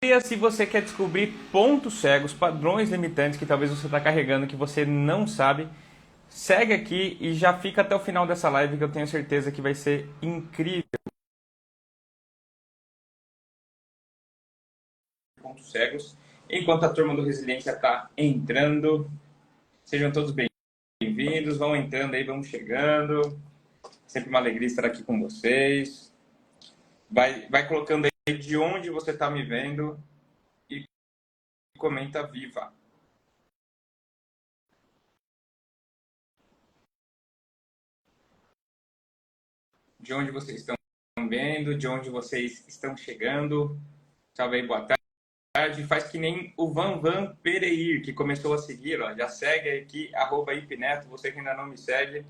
Se você quer descobrir pontos cegos, padrões limitantes que talvez você está carregando que você não sabe, segue aqui e já fica até o final dessa live que eu tenho certeza que vai ser incrível. Pontos cegos. Enquanto a turma do Resiliência está entrando, sejam todos bem-vindos, vão entrando aí, vão chegando. Sempre uma alegria estar aqui com vocês. Vai colocando aí de onde você está me vendo e comenta viva. De onde vocês estão vendo, de onde vocês estão chegando. Salve aí, boa tarde. Faz que nem o Van Pereir, que começou a seguir, ó. Já segue aqui, @ipneto, você que ainda não me segue.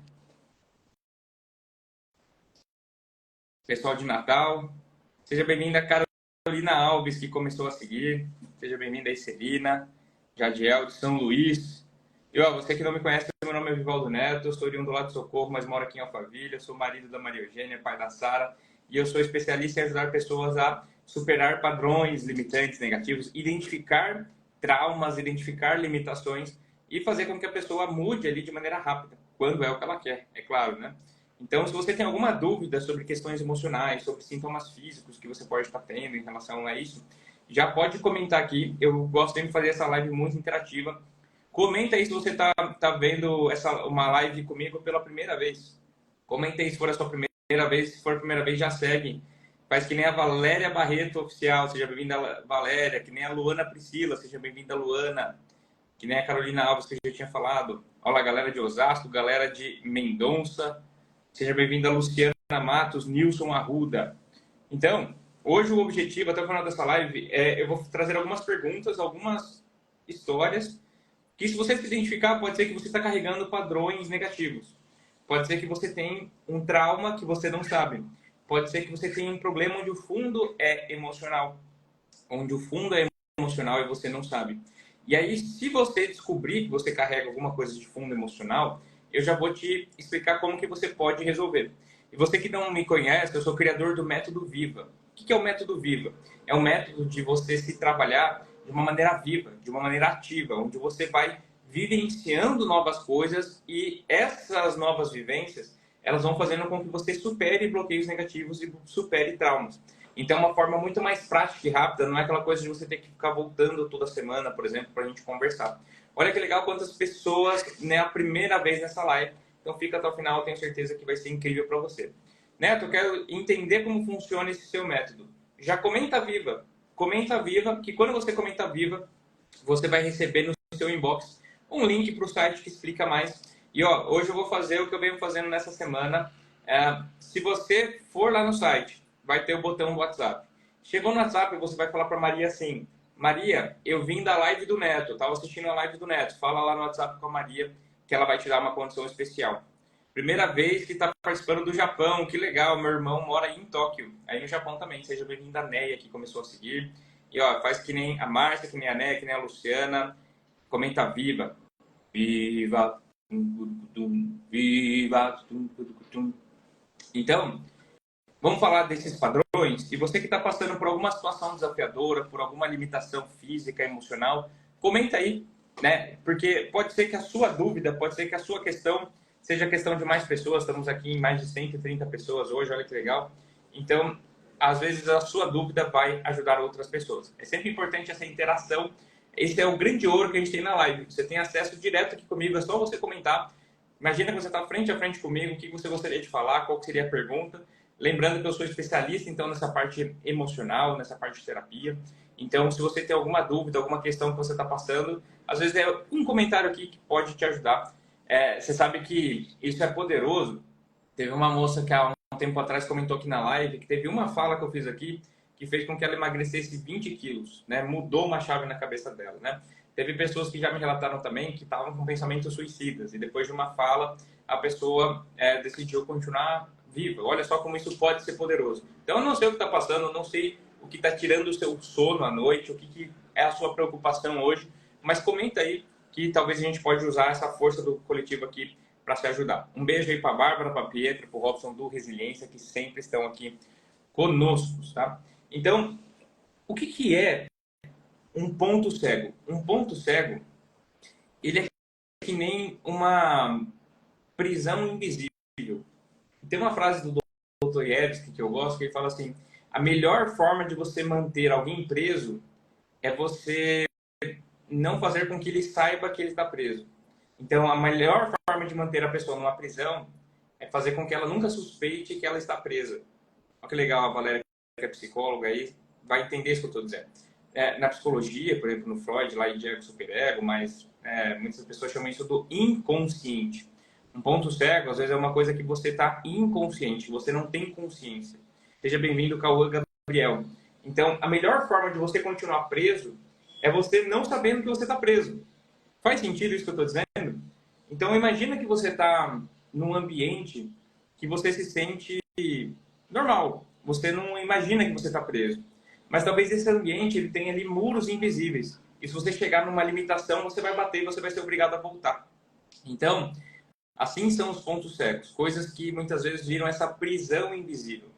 Pessoal de Natal. Seja bem-vinda, Carolina Alves, que começou a seguir. Seja bem-vinda aí, Celina. Jadiel, de São Luís. E, ó, você que não me conhece, meu nome é Vivaldo Neto, eu sou oriundo lá de Socorro, mas moro aqui em Alphaville, eu sou marido da Maria Eugênia, pai da Sara, e eu sou especialista em ajudar pessoas a superar padrões limitantes negativos, identificar traumas, identificar limitações e fazer com que a pessoa mude ali de maneira rápida, quando é o que ela quer, é claro, né? Então, se você tem alguma dúvida sobre questões emocionais, sobre sintomas físicos que você pode estar tendo em relação a isso, já pode comentar aqui. Eu gosto de fazer essa live muito interativa. Comenta aí se você tá vendo uma live comigo pela primeira vez. Comenta aí se for a sua primeira vez. Se for a primeira vez, já segue. Faz que nem a Valéria Barreto Oficial. Seja bem-vinda, Valéria. Que nem a Luana Priscila. Seja bem-vinda, Luana. Que nem a Carolina Alves, que eu já tinha falado. Olá, galera de Osasco, galera de Mendonça. Seja bem-vinda, Luciana Matos, Nilson Arruda. Então, hoje o objetivo, até o final dessa live, eu vou trazer algumas perguntas, algumas histórias, que se você se identificar, pode ser que você está carregando padrões negativos. Pode ser que você tenha um trauma que você não sabe. Pode ser que você tenha um problema onde o fundo é emocional. Onde o fundo é emocional e você não sabe. E aí, se você descobrir que você carrega alguma coisa de fundo emocional, eu já vou te explicar como que você pode resolver. E você que não me conhece, eu sou criador do Método Viva. O que é o Método Viva? É um método de você se trabalhar de uma maneira viva, de uma maneira ativa, onde você vai vivenciando novas coisas e essas novas vivências, elas vão fazendo com que você supere bloqueios negativos e supere traumas. Então, é uma forma muito mais prática e rápida, não é aquela coisa de você ter que ficar voltando toda semana, por exemplo, para a gente conversar. Olha que legal quantas pessoas, né, a primeira vez nessa live. Então, fica até o final, eu tenho certeza que vai ser incrível para você. Neto, eu quero entender como funciona esse seu método. Já comenta viva. Comenta viva, que quando você comenta viva, você vai receber no seu inbox um link para o site que explica mais. E ó, hoje eu vou fazer o que eu venho fazendo nessa semana. Se você for lá no site, vai ter o botão do WhatsApp. Chegou no WhatsApp, você vai falar para Maria assim: Maria, eu vim da live do Neto, estava assistindo a live do Neto. Fala lá no WhatsApp com a Maria que ela vai te dar uma condição especial. Primeira vez que está participando do Japão, que legal. Meu irmão mora aí em Tóquio, aí no Japão também. Seja bem-vinda a Neia, que começou a seguir. E ó, faz que nem a Márcia, que nem a Neia, que nem a Luciana. Comenta viva. Viva. Viva. Então, vamos falar desses padrões. E você que está passando por alguma situação desafiadora, por alguma limitação física, emocional, comenta aí, né? Porque pode ser que a sua dúvida, pode ser que a sua questão seja a questão de mais pessoas. Estamos aqui em mais de 130 pessoas hoje, olha que legal. Então, às vezes a sua dúvida vai ajudar outras pessoas. É sempre importante essa interação. Esse é o grande ouro que a gente tem na live. Você tem acesso direto aqui comigo, é só você comentar. Imagina que você está frente a frente comigo, o que você gostaria de falar, qual seria a pergunta. Lembrando que eu sou especialista, então, nessa parte emocional, nessa parte de terapia. Então, se você tem alguma dúvida, alguma questão que você está passando, às vezes é um comentário aqui que pode te ajudar. Você sabe que isso é poderoso. Teve uma moça que há um tempo atrás comentou aqui na live que teve uma fala que eu fiz aqui que fez com que ela emagrecesse 20 quilos, né? Mudou uma chave na cabeça dela, né? Teve pessoas que já me relataram também que estavam com pensamentos suicidas e depois de uma fala a pessoa decidiu continuar viva. Olha só como isso pode ser poderoso. Então eu não sei o que está passando, eu não sei o que está tirando o seu sono à noite, o que é a sua preocupação hoje, mas comenta aí que talvez a gente pode usar essa força do coletivo aqui para se ajudar. Um beijo aí para a Bárbara, para a Pietra, para o Robson do Resiliência, que sempre estão aqui conosco, tá? Então, o que é um ponto cego. Um ponto cego, ele é que nem uma prisão invisível. Tem uma frase do Dostoiévski que eu gosto, que ele fala assim: a melhor forma de você manter alguém preso é você não fazer com que ele saiba que ele está preso. Então, a melhor forma de manter a pessoa numa prisão é fazer com que ela nunca suspeite que ela está presa. Olha que legal, a Valéria, que é psicóloga aí, vai entender isso que eu estou dizendo. Na psicologia, por exemplo, no Freud, lá em Ego Superego, mas muitas pessoas chamam isso do inconsciente. Um ponto cego, às vezes, é uma coisa que você está inconsciente, você não tem consciência. Seja bem-vindo, Cauã Gabriel. Então, a melhor forma de você continuar preso é você não sabendo que você está preso. Faz sentido isso que eu estou dizendo? Então, imagina que você está num ambiente que você se sente normal. Você não imagina que você está preso. Mas talvez esse ambiente ele tenha ali muros invisíveis. E se você chegar numa limitação, você vai bater e você vai ser obrigado a voltar. Então, assim são os pontos cegos. Coisas que muitas vezes viram essa prisão invisível.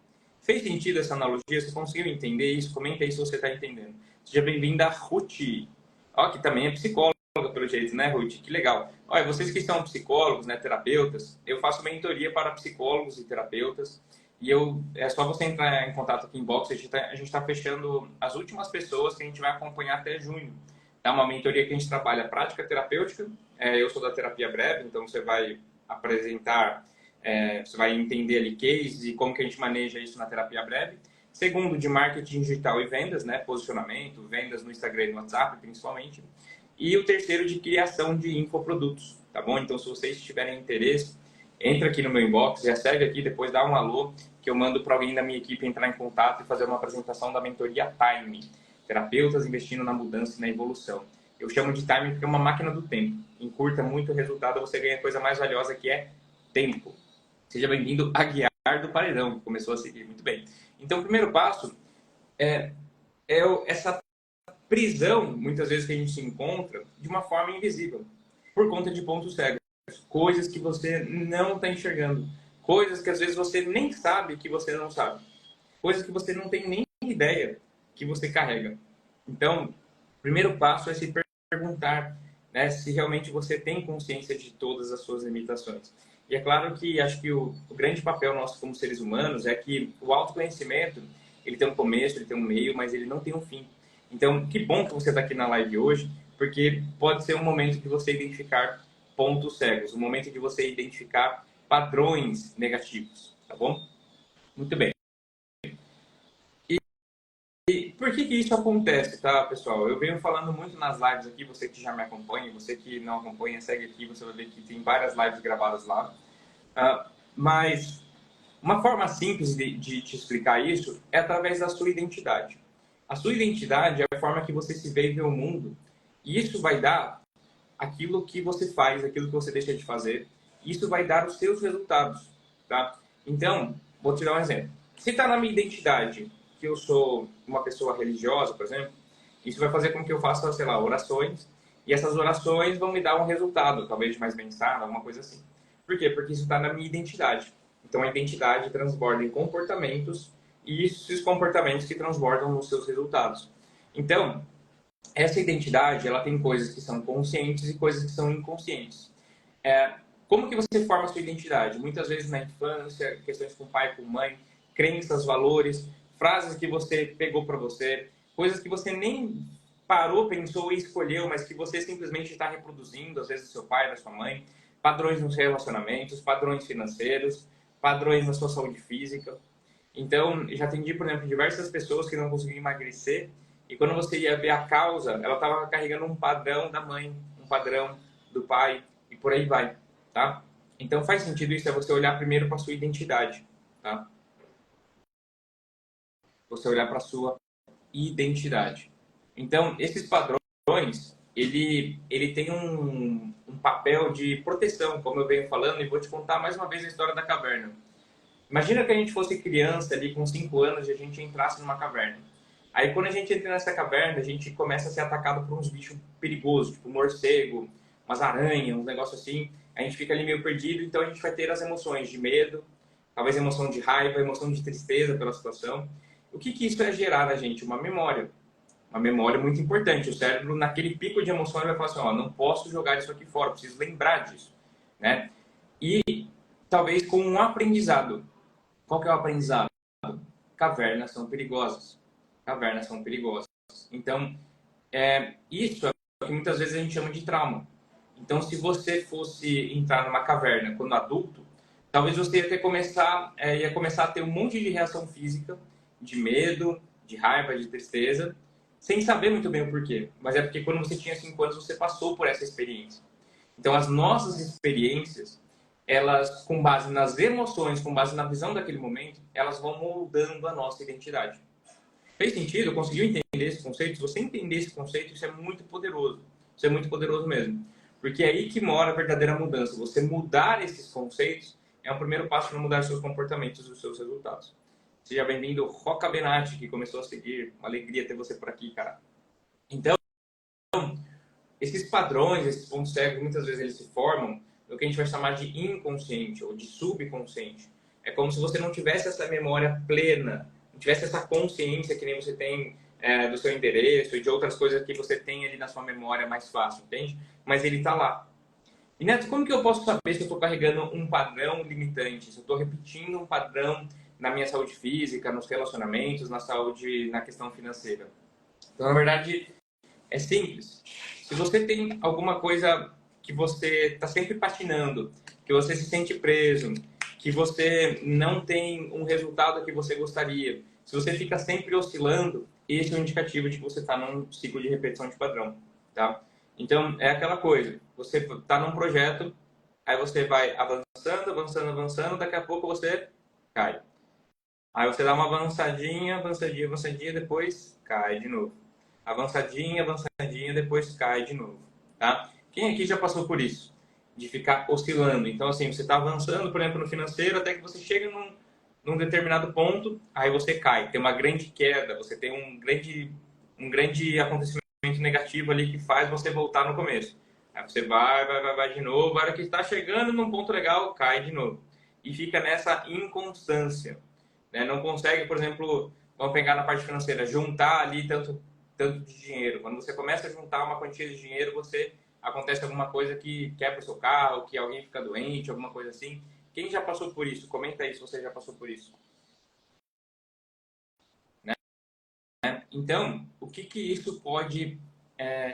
Fez sentido essa analogia? Você conseguiu entender isso? Comenta aí se você está entendendo. Seja bem-vinda, Ruth. Ó, que também é psicóloga, pelo jeito, né, Ruth? Que legal. Olha, vocês que são psicólogos, né, terapeutas, eu faço mentoria para psicólogos e terapeutas. E é só você entrar em contato aqui em inbox, a gente tá fechando as últimas pessoas que a gente vai acompanhar até junho. É uma mentoria que a gente trabalha prática terapêutica. Eu sou da terapia breve, então você vai apresentar, você vai entender ali case e como que a gente maneja isso na terapia breve. Segundo, de marketing digital e vendas, né? Posicionamento, vendas no Instagram e no WhatsApp, principalmente. E o terceiro, de criação de infoprodutos, tá bom? Então, se vocês tiverem interesse, entra aqui no meu inbox, já segue aqui, depois dá um alô, que eu mando para alguém da minha equipe entrar em contato e fazer uma apresentação da mentoria Time. Terapeutas investindo na mudança e na evolução. Eu chamo de Time porque é uma máquina do tempo. Encurta muito o resultado, você ganha a coisa mais valiosa que é tempo. Seja bem-vindo a Guiar do Paredão, que começou a seguir. Muito bem. Então, o primeiro passo é essa prisão, muitas vezes, que a gente se encontra de uma forma invisível, por conta de pontos cegos. Coisas que você não está enxergando. Coisas que, às vezes, você nem sabe que você não sabe. Coisas que você não tem nem ideia que você carrega. Então, o primeiro passo é se perguntar, né, se realmente você tem consciência de todas as suas limitações. E é claro que acho que o grande papel nosso como seres humanos é que o autoconhecimento, ele tem um começo, ele tem um meio, mas ele não tem um fim. Então, que bom que você está aqui na live hoje, porque pode ser um momento de você identificar pontos cegos, um momento de você identificar padrões negativos, tá bom? Muito bem. E por que que isso acontece, tá, pessoal? Eu venho falando muito nas lives aqui, você que já me acompanha, você que não acompanha, segue aqui, você vai ver que tem várias lives gravadas lá. Mas uma forma simples de te explicar isso é através da sua identidade. A sua identidade é a forma que você se vê e vê o mundo. E isso vai dar aquilo que você faz, aquilo que você deixa de fazer. Isso vai dar os seus resultados, tá? Então, vou te dar um exemplo. Se está na minha identidade que eu sou uma pessoa religiosa, por exemplo, isso vai fazer com que eu faça, sei lá, orações. E essas orações vão me dar um resultado, talvez de mais bem-estar, alguma coisa assim. Por quê? Porque isso está na minha identidade. Então, a identidade transborda em comportamentos e esses comportamentos que transbordam nos seus resultados. Então, essa identidade, ela tem coisas que são conscientes e coisas que são inconscientes. Como que você forma a sua identidade? Muitas vezes na infância, questões com pai, com mãe, crenças, valores, frases que você pegou para você, coisas que você nem parou, pensou e escolheu, mas que você simplesmente está reproduzindo, às vezes do seu pai, da sua mãe, padrões nos relacionamentos, padrões financeiros, padrões na sua saúde física. Então, já atendi, por exemplo, diversas pessoas que não conseguiam emagrecer e quando você ia ver a causa, ela estava carregando um padrão da mãe, um padrão do pai e por aí vai, tá? Então, faz sentido isso, é você olhar primeiro para a sua identidade, tá? Você olhar para a sua identidade. Então, esses padrões, ele tem um papel de proteção, como eu venho falando, e vou te contar mais uma vez a história da caverna. Imagina que a gente fosse criança ali com 5 anos e a gente entrasse numa caverna. Aí quando a gente entra nessa caverna, a gente começa a ser atacado por uns bichos perigosos, tipo morcego, umas aranhas, uns negócios assim. A gente fica ali meio perdido, então a gente vai ter as emoções de medo, talvez emoção de raiva, emoção de tristeza pela situação. O que que isso é gerar na gente? Uma memória. Uma memória muito importante. O cérebro, naquele pico de emoção, ele vai falar assim, ó, não posso jogar isso aqui fora, preciso lembrar disso, né? E talvez com um aprendizado. Qual que é o aprendizado? Cavernas são perigosas. Cavernas são perigosas. Então, isso é o que muitas vezes a gente chama de trauma. Então, se você fosse entrar numa caverna quando adulto, talvez você ia começar a ter um monte de reação física, de medo, de raiva, de tristeza, sem saber muito bem o porquê. Mas é porque quando você tinha 5 anos, você passou por essa experiência. Então, as nossas experiências, elas, com base nas emoções, com base na visão daquele momento, elas vão moldando a nossa identidade. Fez sentido? Conseguiu entender esse conceito? Se você entender esse conceito, isso é muito poderoso. Isso é muito poderoso mesmo. Porque é aí que mora a verdadeira mudança. Você mudar esses conceitos é o primeiro passo para mudar seus comportamentos e os seus resultados. Seja bem-vindo, Roca Benatti, que começou a seguir. Uma alegria ter você por aqui, cara. Então, esses padrões, esses pontos cegos, muitas vezes eles se formam no que a gente vai chamar de inconsciente ou de subconsciente. É como se você não tivesse essa memória plena, não tivesse essa consciência que nem você tem do seu endereço e de outras coisas que você tem ali na sua memória mais fácil, entende? Mas ele está lá. E Neto, como que eu posso saber se eu estou carregando um padrão limitante, se eu estou repetindo um padrão na minha saúde física, nos relacionamentos, na saúde, na questão financeira? Então, na verdade, é simples. Se você tem alguma coisa que você está sempre patinando, que você se sente preso, que você não tem um resultado que você gostaria, se você fica sempre oscilando, esse é um indicativo de que você está num ciclo de repetição de padrão, tá? Então, é aquela coisa, você está num projeto, aí você vai avançando, avançando, avançando, daqui a pouco você cai. Aí você dá uma avançadinha, avançadinha, avançadinha, depois cai de novo. Avançadinha, avançadinha, depois cai de novo, tá? Quem aqui já passou por isso? De ficar oscilando. Então, assim, você está avançando, por exemplo, no financeiro, até que você chega num determinado ponto, aí você cai. Tem uma grande queda, você tem um grande acontecimento negativo ali que faz você voltar no começo. Aí você vai de novo, a hora que está chegando num ponto legal, cai de novo. E fica nessa inconstância, né? Não consegue, por exemplo, vamos pegar na parte financeira, juntar ali tanto de dinheiro. Quando você começa a juntar uma quantia de dinheiro, acontece alguma coisa que quebra o seu carro, que alguém fica doente, alguma coisa assim. Quem já passou por isso? Comenta aí se você já passou por isso. Né? Então, o que isso pode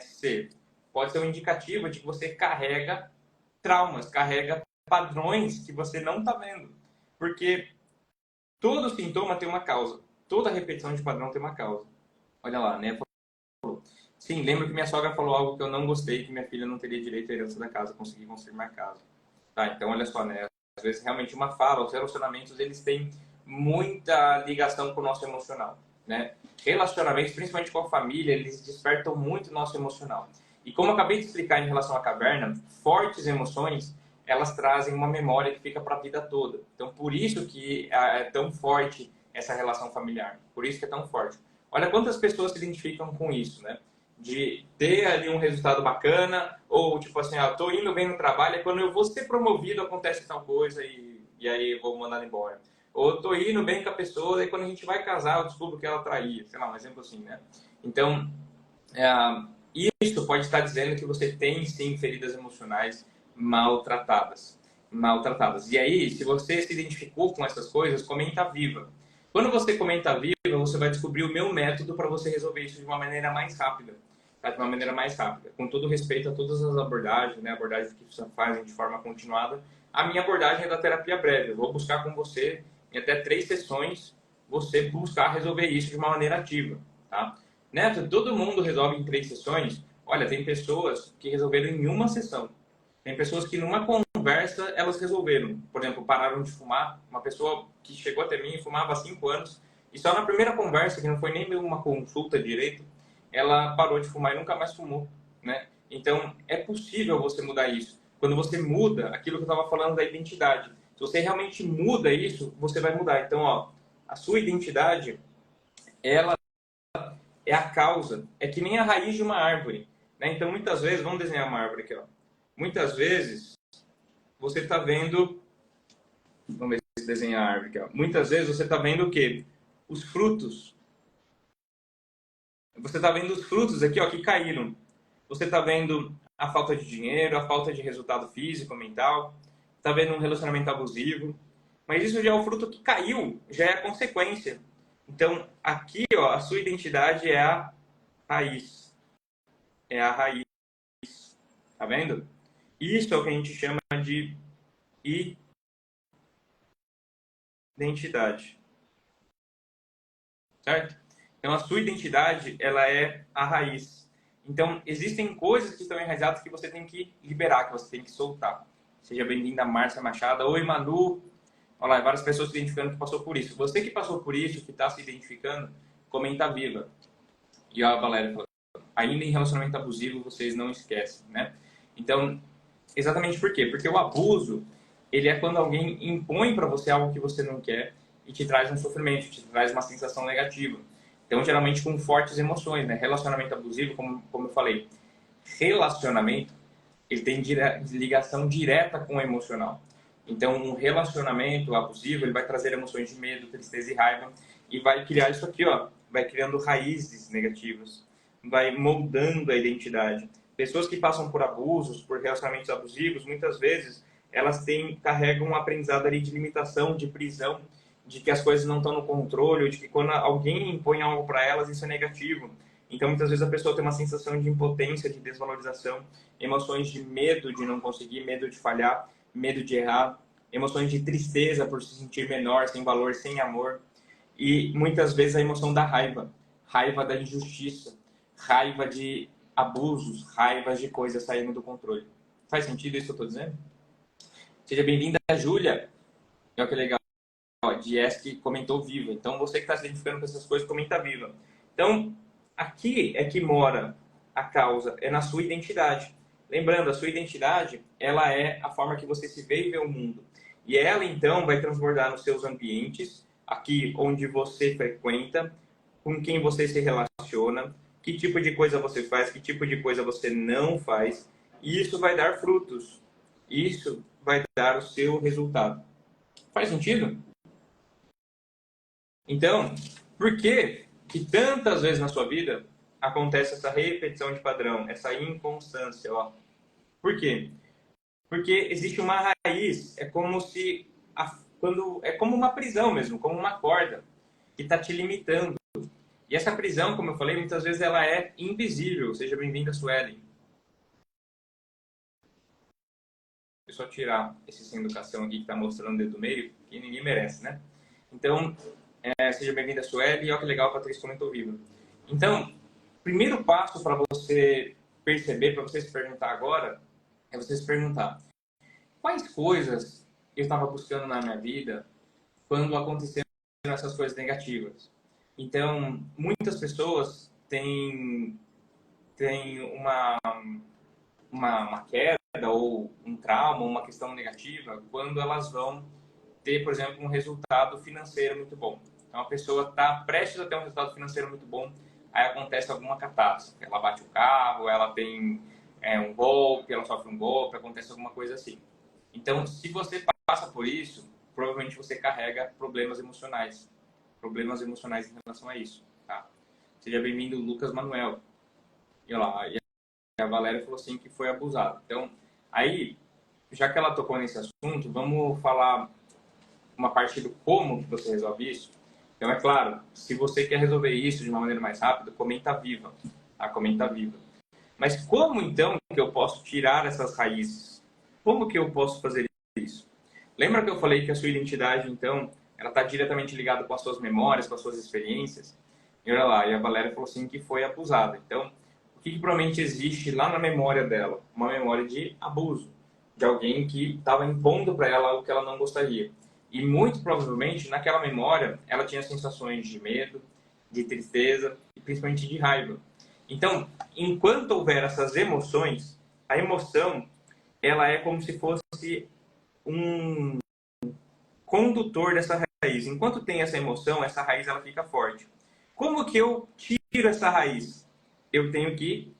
ser? Pode ser um indicativo de que você carrega traumas, carrega padrões que você não está vendo. Porque todo sintoma tem uma causa. Toda repetição de padrão tem uma causa. Olha lá, né? Sim, lembro que minha sogra falou algo que eu não gostei, que minha filha não teria direito à herança da casa, consegui construir a casa. Tá, então olha só, né? Às vezes realmente uma fala, os relacionamentos, eles têm muita ligação com o nosso emocional, né? Relacionamentos, principalmente com a família, eles despertam muito o nosso emocional. E como eu acabei de explicar em relação à caverna, fortes emoções, elas trazem uma memória que fica para a vida toda. Então, por isso que é tão forte essa relação familiar. Por isso que é tão forte. Olha quantas pessoas se identificam com isso, né? De ter ali um resultado bacana, ou tipo assim, ah, tô indo bem no trabalho, e quando eu vou ser promovido acontece tal coisa e aí eu vou mandar embora. Ou tô indo bem com a pessoa, e quando a gente vai casar eu descubro que ela traía, sei lá, um exemplo assim, né? Então, isso pode estar dizendo que você tem sim feridas emocionais maltratadas. Maltratadas. E aí, se você se identificou com essas coisas, comenta viva. Quando você comenta viva, você vai descobrir o meu método para você resolver isso de uma maneira mais rápida. Tá? De uma maneira mais rápida. Com todo respeito a todas as abordagens, né? Abordagens que você faz de forma continuada. A minha abordagem é da terapia breve. Eu vou buscar com você, em até 3 sessões, você buscar resolver isso de uma maneira ativa. Tá? Neto, todo mundo resolve em 3 sessões? Olha, tem pessoas que resolveram em uma sessão. Tem pessoas que numa conversa elas resolveram. Por exemplo, pararam de fumar. Uma pessoa que chegou até mim e fumava há 5 anos e só na primeira conversa, que não foi nem uma consulta direito, ela parou de fumar e nunca mais fumou, né? Então, é possível você mudar isso. Quando você muda aquilo que eu estava falando da identidade. Se você realmente muda isso, você vai mudar. Então, ó, a sua identidade, ela é a causa. É que nem a raiz de uma árvore, né? Então, muitas vezes, vamos desenhar uma árvore aqui, ó. Muitas vezes, você está vendo... Vamos ver se desenhar a árvore aqui, ó. Muitas vezes, você está vendo o quê? Os frutos Você está vendo os frutos aqui, ó, que caíram. Você está vendo a falta de dinheiro, a falta de resultado físico, mental. Está vendo um relacionamento abusivo. Mas isso já é o fruto que caiu, já é a consequência. Então, aqui, ó, a sua identidade é a raiz. É a raiz. Tá vendo? Isso é o que a gente chama de identidade. Certo? Então, a sua identidade, ela é a raiz. Então, existem coisas que estão enraizadas que você tem que liberar, que você tem que soltar. Seja bem-vinda, Márcia Machado. Oi, Manu. Olha lá, várias pessoas se identificando que passou por isso. Você que passou por isso, que está se identificando, comenta viva. E a Valéria falou, ainda em relacionamento abusivo, vocês não esquecem, né? Então, exatamente por quê? Porque o abuso, ele é quando alguém impõe para você algo que você não quer e te traz um sofrimento, te traz uma sensação negativa. Então, geralmente com fortes emoções, né? Relacionamento abusivo, como eu falei, relacionamento, ele tem ligação direta com o emocional. Então, um relacionamento abusivo, ele vai trazer emoções de medo, tristeza e raiva e vai criar isso aqui, ó, vai criando raízes negativas, vai moldando a identidade. Pessoas que passam por abusos, por relacionamentos abusivos, muitas vezes elas carregam um aprendizado ali de limitação, de prisão, de que as coisas não estão no controle, ou de que quando alguém impõe algo para elas, isso é negativo. Então, muitas vezes a pessoa tem uma sensação de impotência, de desvalorização, emoções de medo de não conseguir, medo de falhar, medo de errar, emoções de tristeza por se sentir menor, sem valor, sem amor. E muitas vezes a emoção da raiva, raiva da injustiça, raiva de abusos, raiva de coisas saindo do controle. Faz sentido isso que eu estou dizendo? Seja bem-vinda, Júlia. Olha que legal. Jess que comentou viva. Então, você que está se identificando com essas coisas, comenta viva. Então, aqui é que mora a causa, é na sua identidade. Lembrando, a sua identidade, ela é a forma que você se vê e vê o mundo. E ela, então, vai transbordar nos seus ambientes, aqui onde você frequenta, com quem você se relaciona, que tipo de coisa você faz, que tipo de coisa você não faz. E isso vai dar frutos. Isso vai dar o seu resultado. Faz sentido? Então, por que tantas vezes na sua vida acontece essa repetição de padrão, essa inconstância? Ó? Por quê? Porque existe uma raiz, é como se é como uma prisão mesmo, como uma corda que está te limitando. E essa prisão, como eu falei, muitas vezes ela é invisível. Seja bem-vinda, Suelen. Deixa eu só tirar esse sem educação aqui que está mostrando o dedo do meio, que ninguém merece, né? Então, seja bem-vinda, Sueli. E olha que legal, a Patrícia comentou viva. Então, primeiro passo para você perceber, para você se perguntar agora, é você se perguntar quais coisas eu estava buscando na minha vida quando aconteceram essas coisas negativas. Então, muitas pessoas têm uma queda ou um trauma, uma questão negativa, quando elas vão ter, por exemplo, um resultado financeiro muito bom. Então, a pessoa está prestes a ter um resultado financeiro muito bom, aí acontece alguma catástrofe. Ela bate o carro, ela tem um golpe, ela sofre um golpe, acontece alguma coisa assim. Então, se você passa por isso, provavelmente você carrega problemas emocionais em relação a isso. Tá? Seja bem-vindo, Lucas Manuel. E olha lá, a Valéria falou assim que foi abusada. Então, aí, já que ela tocou nesse assunto, vamos falar uma parte do como que você resolve isso. Então, é claro, se você quer resolver isso de uma maneira mais rápida, comenta viva. Tá? Comenta viva. Mas como, então, que eu posso tirar essas raízes? Como que eu posso fazer isso? Lembra que eu falei que a sua identidade, então, ela está diretamente ligada com as suas memórias, com as suas experiências? E olha lá, e a Valéria falou assim que foi abusada. Então, o que provavelmente existe lá na memória dela? Uma memória de abuso, de alguém que estava impondo para ela algo que ela não gostaria. E muito provavelmente, naquela memória, ela tinha sensações de medo, de tristeza e principalmente de raiva. Então, enquanto houver essas emoções, a emoção, ela é como se fosse um condutor dessa raiz. Enquanto tem essa emoção, essa raiz ela fica forte. Como que eu tiro essa raiz? Eu tenho que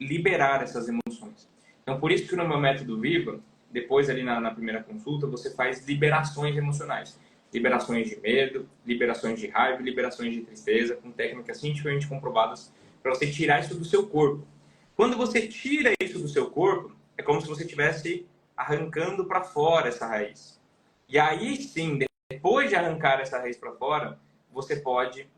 liberar essas emoções. Então, por isso que no meu método Viva, depois ali na primeira consulta, você faz liberações emocionais. liberações de medo, liberações de raiva, liberações de tristeza, com técnicas cientificamente comprovadas para você tirar isso do seu corpo. Quando você tira isso do seu corpo, é como se você estivesse arrancando para fora essa raiz. E aí sim, depois de arrancar essa raiz para fora, você pode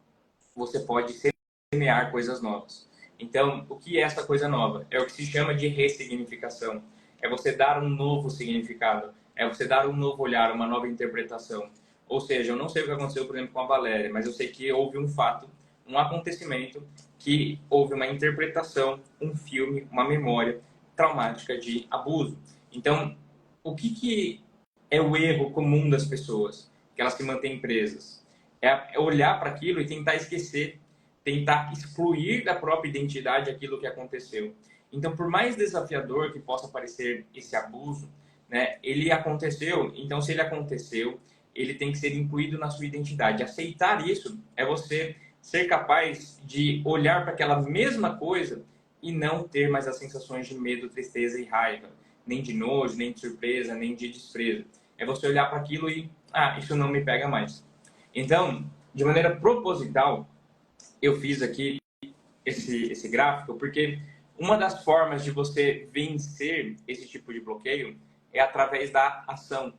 semear coisas novas. Então, o que é essa coisa nova? É o que se chama de ressignificação. É você dar um novo significado. É você dar um novo olhar, uma nova interpretação. Ou seja, eu não sei o que aconteceu, por exemplo, com a Valéria, mas eu sei que houve um fato, um acontecimento, que houve uma interpretação, um filme, uma memória traumática de abuso. Então, o que é o erro comum das pessoas? Que elas se mantêm presas. É olhar para aquilo e tentar esquecer, tentar excluir da própria identidade aquilo que aconteceu. Então, por mais desafiador que possa parecer esse abuso, né, ele aconteceu. Então, se ele aconteceu, ele tem que ser incluído na sua identidade. Aceitar isso é você ser capaz de olhar para aquela mesma coisa e não ter mais as sensações de medo, tristeza e raiva, nem de nojo, nem de surpresa, nem de desprezo. É você olhar para aquilo e, isso não me pega mais. Então, de maneira proposital, eu fiz aqui esse gráfico, porque uma das formas de você vencer esse tipo de bloqueio é através da ação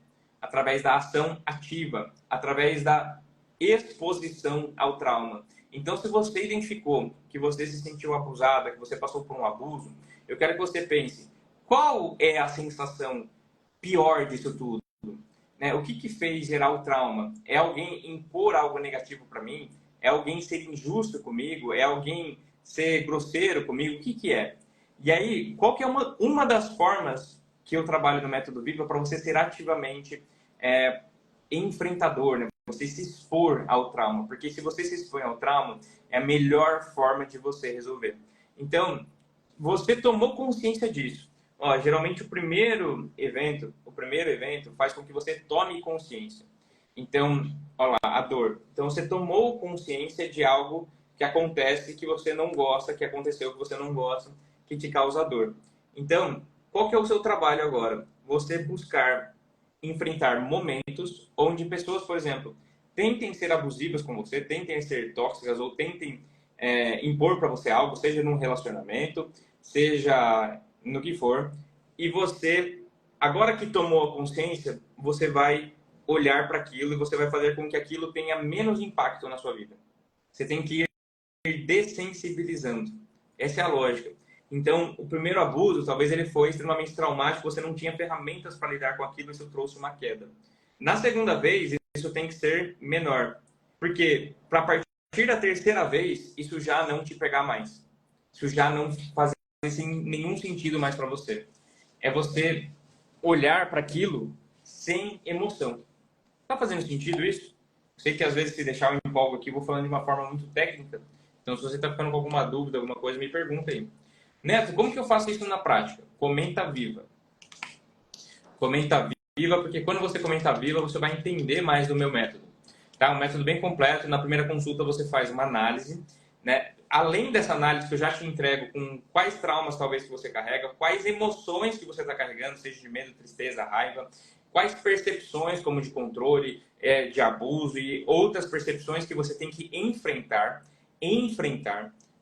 ativa, através da exposição ao trauma. Então, se você identificou que você se sentiu abusada, que você passou por um abuso, eu quero que você pense, qual é a sensação pior disso tudo? Né? O que fez gerar o trauma? É alguém impor algo negativo para mim? É alguém ser injusto comigo? É alguém ser grosseiro comigo? O que é? E aí, qual que é uma das formas que eu trabalho no Método Viva para você ser ativamente enfrentador, né? Você se expor ao trauma. Porque se você se expõe ao trauma, é a melhor forma de você resolver. Então, você tomou consciência disso. Geralmente o primeiro evento faz com que você tome consciência. Então, olha lá, a dor. Então, você tomou consciência de algo que acontece que você não gosta, que aconteceu que você não gosta, que te causa dor. Então, qual que é o seu trabalho agora? Você buscar enfrentar momentos onde pessoas, por exemplo, tentem ser abusivas com você, tentem ser tóxicas ou tentem impor para você algo, seja num relacionamento, seja no que for, e você, agora que tomou a consciência, você vai olhar para aquilo e você vai fazer com que aquilo tenha menos impacto na sua vida. Você tem que ir dessensibilizando. Essa é a lógica. Então, o primeiro abuso, talvez ele foi extremamente traumático, você não tinha ferramentas para lidar com aquilo, isso trouxe uma queda. Na segunda vez, isso tem que ser menor. Porque, para partir da terceira vez, isso já não te pegar mais. Isso já não faz nenhum sentido mais para você. É você olhar para aquilo sem emoção. Tá fazendo sentido isso? Sei que às vezes se deixar eu empolgo aqui, eu vou falando de uma forma muito técnica. Então, se você está ficando com alguma dúvida, alguma coisa, me pergunta aí. Neto, como que eu faço isso na prática? Comenta viva. Comenta viva, porque quando você comenta viva, você vai entender mais do meu método. Tá? Um método bem completo. Na primeira consulta você faz uma análise, né? Além dessa análise que eu já te entrego com quais traumas talvez que você carrega, quais emoções que você está carregando, seja de medo, tristeza, raiva, quais percepções como de controle, de abuso e outras percepções que você tem que enfrentar,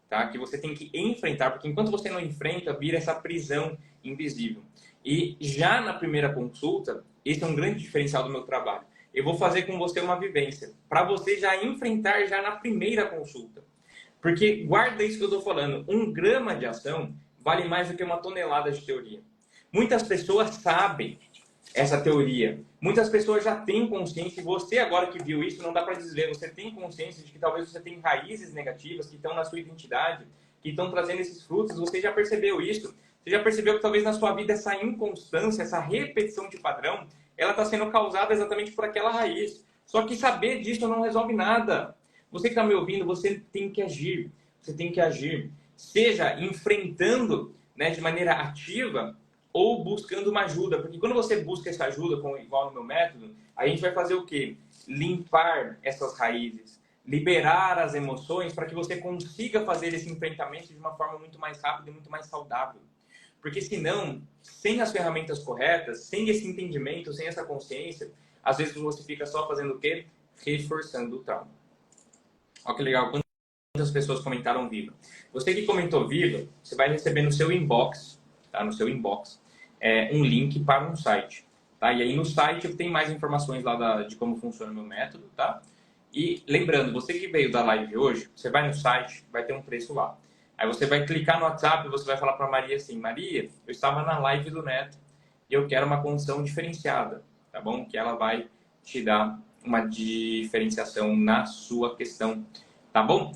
tá? Que você tem que enfrentar, porque enquanto você não enfrenta, vira essa prisão invisível. E já na primeira consulta, esse é um grande diferencial do meu trabalho. Eu vou fazer com você uma vivência, para você já enfrentar já na primeira consulta. Porque, guarda isso que eu estou falando, 1 grama de ação vale mais do que 1 tonelada de teoria. Muitas pessoas sabem essa teoria. Muitas pessoas já têm consciência, e você agora que viu isso, não dá para dizer, você tem consciência de que talvez você tenha raízes negativas que estão na sua identidade, que estão trazendo esses frutos, você já percebeu isso. Você já percebeu que talvez na sua vida essa inconstância, essa repetição de padrão, ela está sendo causada exatamente por aquela raiz. Só que saber disso não resolve nada. Você que está me ouvindo, você tem que agir. Você tem que agir. Seja enfrentando, né, de maneira ativa ou buscando uma ajuda. Porque quando você busca essa ajuda, como igual no meu método, a gente vai fazer o quê? Limpar essas raízes. Liberar as emoções para que você consiga fazer esse enfrentamento de uma forma muito mais rápida e muito mais saudável. Porque senão, sem as ferramentas corretas, sem esse entendimento, sem essa consciência, às vezes você fica só fazendo o quê? Reforçando o trauma. Olha que legal, quantas pessoas comentaram Viva. Você que comentou Viva, você vai receber no seu inbox, tá? No seu inbox, um link para um site. Tá? E aí no site tem mais informações lá de como funciona o meu método, tá? E lembrando, você que veio da live hoje, você vai no site, vai ter um preço lá. Aí você vai clicar no WhatsApp e você vai falar para Maria assim, Maria, eu estava na live do Neto e eu quero uma condição diferenciada, tá bom? Que ela vai te dar uma diferenciação na sua questão, tá bom?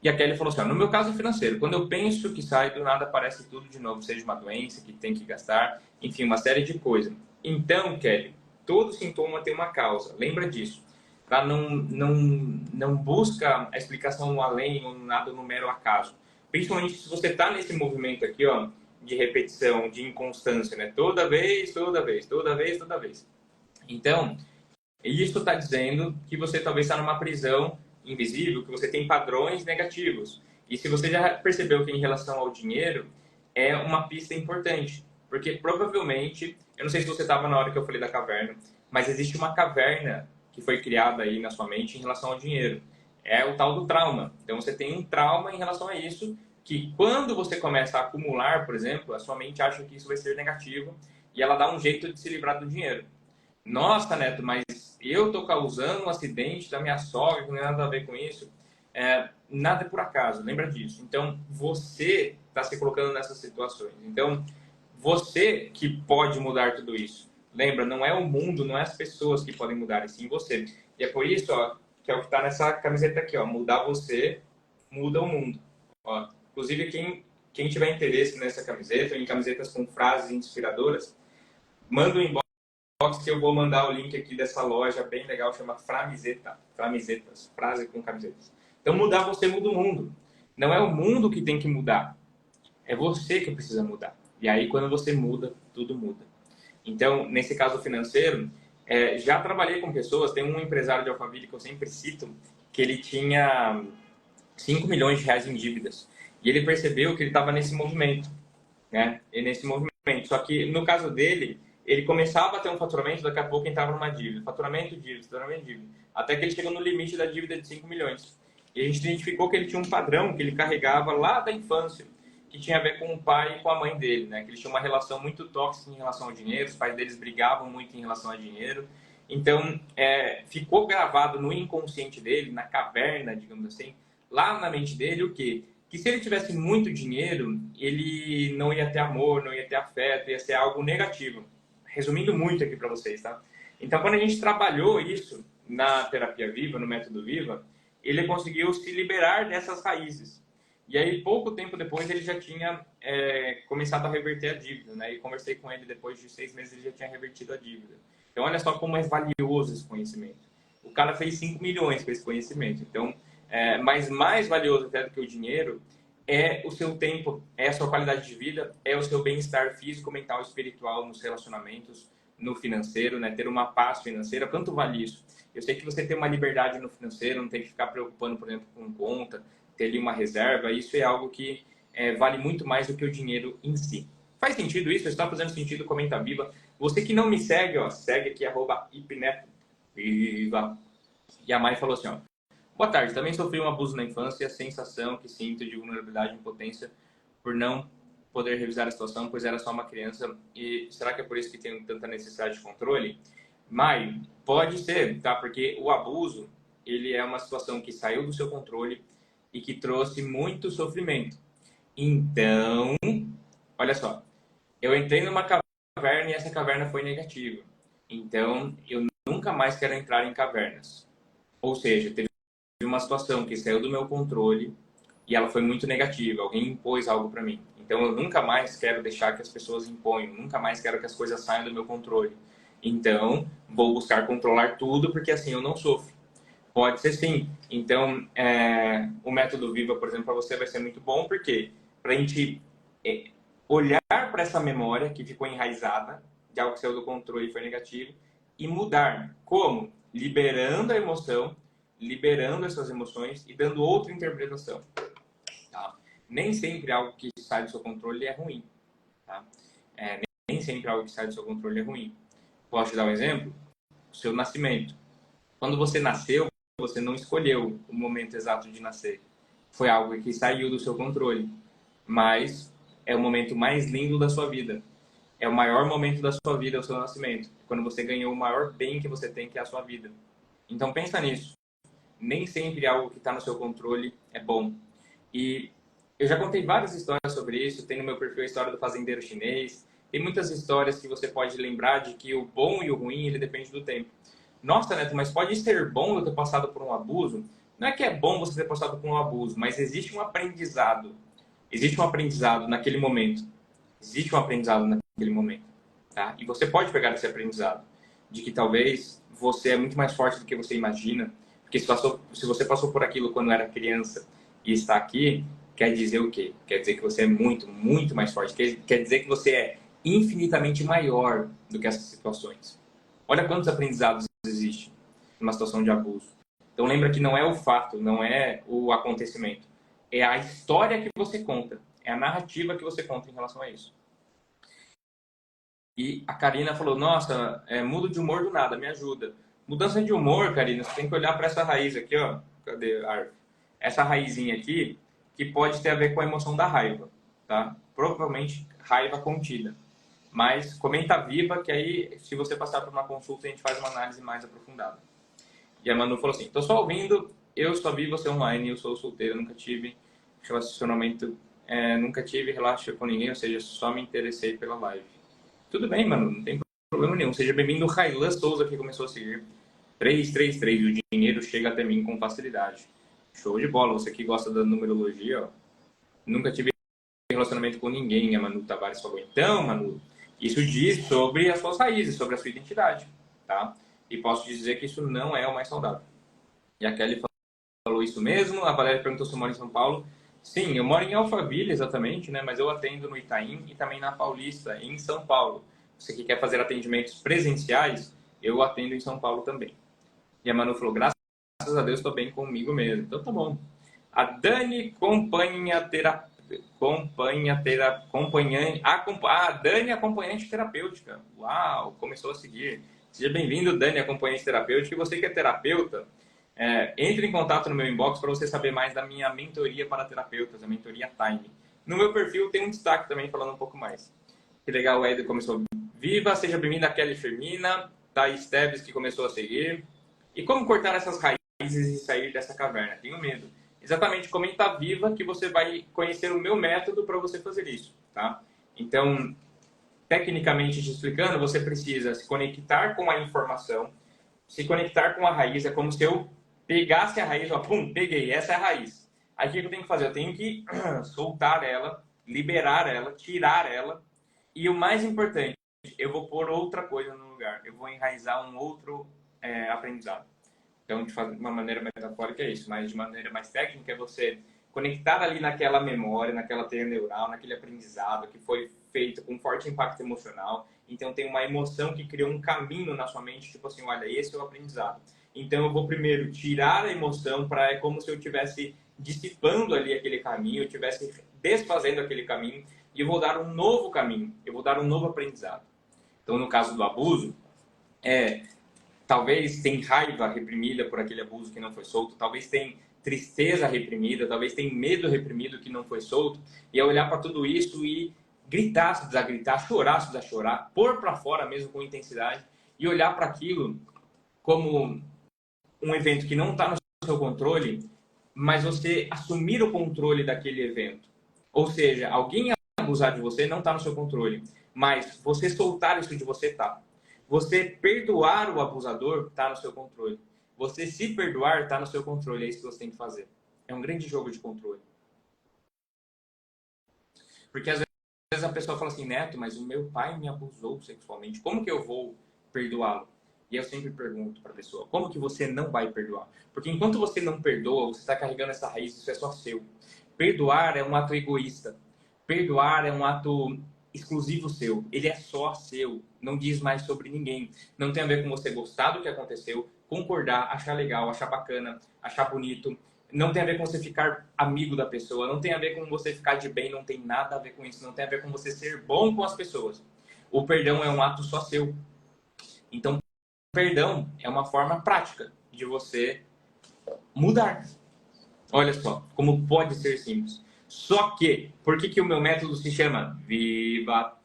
E a Kelly falou assim, ó, no meu caso financeiro, quando eu penso que sai, do nada aparece tudo de novo, seja uma doença que tem que gastar, enfim, uma série de coisas. Então, Kelly, todo sintoma tem uma causa, lembra disso. Tá? Não busca a explicação no além ou nada no mero acaso. Principalmente se você está nesse movimento aqui, ó, de repetição, de inconstância, né? Toda vez, toda vez, toda vez, toda vez. Então, isso está dizendo que você talvez está numa prisão invisível, que você tem padrões negativos. E se você já percebeu que em relação ao dinheiro, é uma pista importante. Porque provavelmente, eu não sei se você estava na hora que eu falei da caverna, mas existe uma caverna que foi criada aí na sua mente em relação ao dinheiro. É o tal do trauma. Então você tem um trauma em relação a isso, que quando você começa a acumular, por exemplo, a sua mente acha que isso vai ser negativo e ela dá um jeito de se livrar do dinheiro. Nossa, Neto, mas eu tô causando um acidente da minha sogra, que não tem nada a ver com isso. Nada é por acaso, lembra disso. Então, você está se colocando nessas situações. Então, você que pode mudar tudo isso. Lembra, não é o mundo, não é as pessoas que podem mudar, e sim você. E é por isso, ó, que é o que está nessa camiseta aqui, ó. Mudar você, muda o mundo. Ó, inclusive, quem tiver interesse nessa camiseta, ou em camisetas com frases inspiradoras, manda um inbox que eu vou mandar o link aqui dessa loja bem legal, chama Framizeta. Framizetas, frase com camisetas. Então, mudar você muda o mundo. Não é o mundo que tem que mudar, é você que precisa mudar. E aí, quando você muda, tudo muda. Então, nesse caso financeiro, já trabalhei com pessoas, tem um empresário de Alphaville que eu sempre cito, que ele tinha 5 milhões de reais em dívidas. E ele percebeu que ele estava nesse movimento, né? E nesse movimento. Só que, no caso dele, ele começava a ter um faturamento, daqui a pouco entrava numa dívida. Faturamento, dívida. Até que ele chegou no limite da dívida de 5 milhões. E a gente identificou que ele tinha um padrão que ele carregava lá da infância, que tinha a ver com o pai e com a mãe dele, né? Que eles tinham uma relação muito tóxica em relação ao dinheiro, os pais deles brigavam muito em relação ao dinheiro. Então, ficou gravado no inconsciente dele, na caverna, digamos assim, lá na mente dele, o quê? Que se ele tivesse muito dinheiro, ele não ia ter amor, não ia ter afeto, ia ser algo negativo. Resumindo muito aqui para vocês, tá? Então, quando a gente trabalhou isso na terapia Viva, no método Viva, ele conseguiu se liberar dessas raízes. E aí, pouco tempo depois, ele já tinha começado a reverter a dívida, né? E conversei com ele depois de 6 meses, ele já tinha revertido a dívida. Então, olha só como é valioso esse conhecimento. O cara fez 5 milhões com esse conhecimento. Então, mas mais valioso até do que o dinheiro é o seu tempo, é a sua qualidade de vida, é o seu bem-estar físico, mental, espiritual, nos relacionamentos, no financeiro, né? Ter uma paz financeira. Quanto vale isso? Eu sei que você tem uma liberdade no financeiro, não tem que ficar preocupando, por exemplo, com conta, ter ali uma reserva. Isso é algo que vale muito mais do que o dinheiro em si. Faz sentido isso? Está fazendo sentido? Comenta Viva. Você que não me segue, ó, segue aqui, @ipneto_viva. E a Mai falou assim, ó, boa tarde, também sofri um abuso na infância e a sensação que sinto de vulnerabilidade e impotência por não poder revisar a situação, pois era só uma criança. E será que é por isso que tenho tanta necessidade de controle? Mai, pode ser, tá? Porque o abuso, ele é uma situação que saiu do seu controle e que trouxe muito sofrimento. Então, olha só, eu entrei numa caverna e essa caverna foi negativa. Então, eu nunca mais quero entrar em cavernas. Ou seja, teve uma situação que saiu do meu controle e ela foi muito negativa. Alguém impôs algo para mim. Então, eu nunca mais quero deixar que as pessoas imponham. Nunca mais quero que as coisas saiam do meu controle. Então, vou buscar controlar tudo porque assim eu não sofro. Pode ser sim. Então, o método Viva, por exemplo, para você vai ser muito bom porque para a gente olhar para essa memória que ficou enraizada de algo que saiu do controle e foi negativo e mudar. Como? Liberando a emoção, liberando essas emoções e dando outra interpretação. Tá? Nem sempre algo que sai do seu controle é ruim. Tá? Nem sempre algo que sai do seu controle é ruim. Posso te dar um exemplo? seu nascimento. Quando você nasceu, você não escolheu o momento exato de nascer. Foi algo que saiu do seu controle. Mas é o momento mais lindo da sua vida. É o maior momento da sua vida, o seu nascimento. Quando você ganhou o maior bem que você tem, que é a sua vida. Então pensa nisso. Nem sempre algo que está no seu controle é bom. E eu já contei várias histórias sobre isso. Tem no meu perfil a história do fazendeiro chinês. Tem muitas histórias que você pode lembrar de que o bom e o ruim, ele depende do tempo. Nossa, Neto, mas pode ser bom eu ter passado por um abuso? Não é que é bom você ter passado por um abuso, mas existe um aprendizado. Existe um aprendizado naquele momento. Existe um aprendizado naquele momento. Tá? E você pode pegar esse aprendizado. De que talvez você é muito mais forte do que você imagina. Porque se você passou por aquilo quando era criança e está aqui, quer dizer o quê? Quer dizer que você é muito, muito mais forte. Quer dizer que você é infinitamente maior do que essas situações. Olha quantos aprendizados existem numa situação de abuso. Então lembra que não é o fato, não é o acontecimento. É a história que você conta. É a narrativa que você conta em relação a isso. E a Karina falou, nossa, mudo de humor do nada, me ajuda. Mudança de humor, Karina, você tem que olhar para essa raiz aqui, ó. Cadê a árvore? Essa raizinha aqui, que pode ter a ver com a emoção da raiva, tá? Provavelmente raiva contida. Mas comenta viva, que aí, se você passar por uma consulta, a gente faz uma análise mais aprofundada. E a Manu falou assim, tô só ouvindo, eu só vi você online, eu sou solteira, nunca tive relacionamento, nunca tive relação com ninguém, ou seja, só me interessei pela live. Tudo bem, Manu, não tem problema nenhum. Seja bem-vindo, Railan Souza, que começou a seguir. 333, o dinheiro chega até mim com facilidade. Show de bola, você que gosta da numerologia, ó. Nunca tive relacionamento com ninguém, a Manu Tavares falou. Então, Manu, isso diz sobre as suas raízes, sobre a sua identidade, tá? E posso dizer que isso não é o mais saudável. E a Kelly falou isso mesmo, a Valéria perguntou se eu moro em São Paulo. Sim, eu moro em Alphaville, exatamente, né? Mas eu atendo no Itaim e também na Paulista, em São Paulo. Você que quer fazer atendimentos presenciais, eu atendo em São Paulo também. E a Manu falou, graças a Deus, estou bem comigo mesmo. Então tá bom. A Dani Dani acompanhante terapêutica. Uau, começou a seguir. Seja bem-vindo, Dani, acompanhante terapêutica. E você que é terapeuta, entre em contato no meu inbox para você saber mais da minha mentoria para terapeutas, a mentoria Time. No meu perfil tem um destaque também falando um pouco mais. Que legal, o Eder começou. Viva, seja bem-vinda, Kelly Firmina, Thaís Teves, que começou a seguir. E como cortar essas raízes e sair dessa caverna? Tenho medo. Exatamente, comenta viva que você vai conhecer o meu método para você fazer isso, tá? Então, tecnicamente te explicando, você precisa se conectar com a informação, se conectar com a raiz, é como se eu pegasse a raiz, ó, pum, peguei, essa é a raiz. Aí o que eu tenho que fazer? Eu tenho que soltar ela, liberar ela, tirar ela, e o mais importante, eu vou pôr outra coisa no lugar, eu vou enraizar um outro aprendizado. Então, de uma maneira metafórica é isso, mas de maneira mais técnica é você conectar ali naquela memória, naquela teia neural, naquele aprendizado que foi feito com forte impacto emocional. Então, tem uma emoção que criou um caminho na sua mente, tipo assim, olha, esse é o aprendizado. Então, eu vou primeiro tirar a emoção para é como se eu estivesse dissipando ali aquele caminho, eu estivesse desfazendo aquele caminho e eu vou dar um novo caminho, eu vou dar um novo aprendizado. Então, no caso do abuso, talvez tem raiva reprimida por aquele abuso que não foi solto, talvez tem tristeza reprimida, talvez tem medo reprimido que não foi solto, e é olhar para tudo isso e gritar se precisar gritar, chorar se precisar chorar, pôr para fora mesmo com intensidade e olhar para aquilo como um evento que não está no seu controle, mas você assumir o controle daquele evento. Ou seja, alguém abusar de você não está no seu controle, mas você soltar isso de você está. Você perdoar o abusador está no seu controle. Você se perdoar está no seu controle. É isso que você tem que fazer. É um grande jogo de controle. Porque às vezes a pessoa fala assim, Neto, mas o meu pai me abusou sexualmente. Como que eu vou perdoá-lo? E eu sempre pergunto para a pessoa, como que você não vai perdoar? Porque enquanto você não perdoa, você está carregando essa raiz, isso é só seu. Perdoar é um ato egoísta. Perdoar é um ato exclusivo seu. Ele é só seu. Não diz mais sobre ninguém. Não tem a ver com você gostar do que aconteceu, concordar, achar legal, achar bacana, achar bonito. Não tem a ver com você ficar amigo da pessoa. Não tem a ver com você ficar de bem. Não tem nada a ver com isso. Não tem a ver com você ser bom com as pessoas. O perdão é um ato só seu. Então, perdão é uma forma prática de você mudar. Olha só, como pode ser simples. Só que, por que o meu método se chama Viva?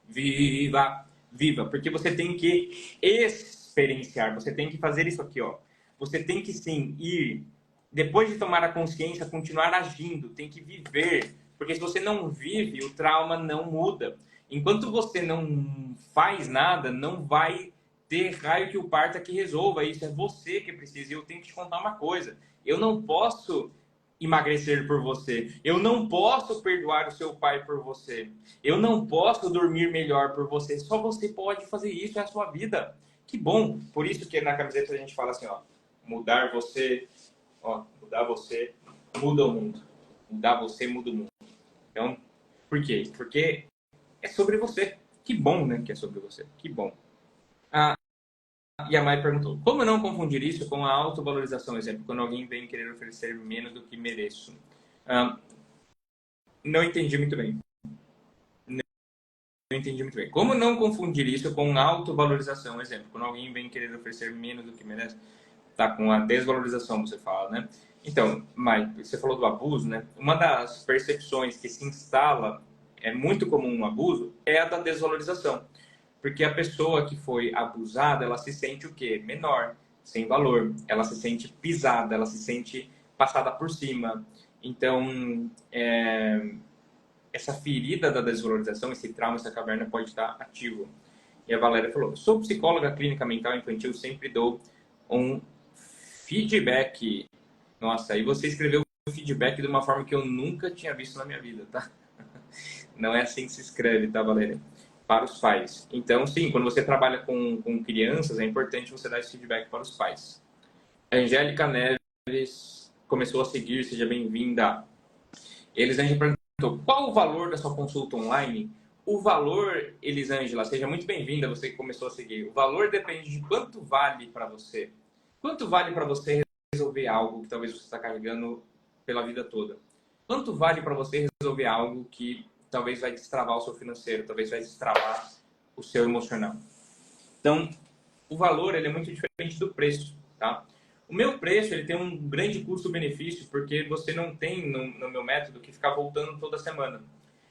Viva, viva. Porque você tem que experienciar, você tem que fazer isso aqui, ó. Você tem que sim ir, depois de tomar a consciência, continuar agindo, tem que viver. Porque se você não vive, o trauma não muda. Enquanto você não faz nada, não vai ter raio que o parta que resolva. Isso é você que precisa. E eu tenho que te contar uma coisa. Eu não posso emagrecer por você. Eu não posso perdoar o seu pai por você. Eu não posso dormir melhor por você. Só você pode fazer isso, é a sua vida. Que bom. Por isso que na camiseta a gente fala assim, ó, mudar você, ó, mudar você, muda o mundo. Mudar você, muda o mundo. Então, por quê? Porque é sobre você. Que bom, né, que é sobre você. Que bom. E a Mai perguntou, como não confundir isso com a autovalorização? Exemplo, quando alguém vem querer oferecer menos do que mereço. Não entendi muito bem. Não entendi muito bem. Como não confundir isso com autovalorização? Exemplo, quando alguém vem querer oferecer menos do que merece. Tá, com a desvalorização, você fala, né? Então, Mai, você falou do abuso, né? Uma das percepções que se instala, é muito comum no abuso, é a da desvalorização. Porque a pessoa que foi abusada, ela se sente o quê? Menor, sem valor. Ela se sente pisada, ela se sente passada por cima. Então, essa ferida da desvalorização, esse trauma, essa caverna pode estar ativo. E a Valéria falou, sou psicóloga clínica mental infantil, sempre dou um feedback. Nossa, aí você escreveu feedback de uma forma que eu nunca tinha visto na minha vida, tá? Não é assim que se escreve, tá, Valéria? Para os pais. Então, sim, quando você trabalha com crianças, é importante você dar esse feedback para os pais. A Angélica Neves começou a seguir, seja bem-vinda. Elisângela perguntou, qual o valor da sua consulta online? O valor, Elisângela, seja muito bem-vinda, você que começou a seguir. O valor depende de quanto vale para você. Quanto vale para você resolver algo que talvez você está carregando pela vida toda? Quanto vale para você resolver algo que talvez vai destravar o seu financeiro, talvez vai destravar o seu emocional? Então, o valor ele é muito diferente do preço, tá? O meu preço ele tem um grande custo-benefício porque você não tem no meu método que ficar voltando toda semana.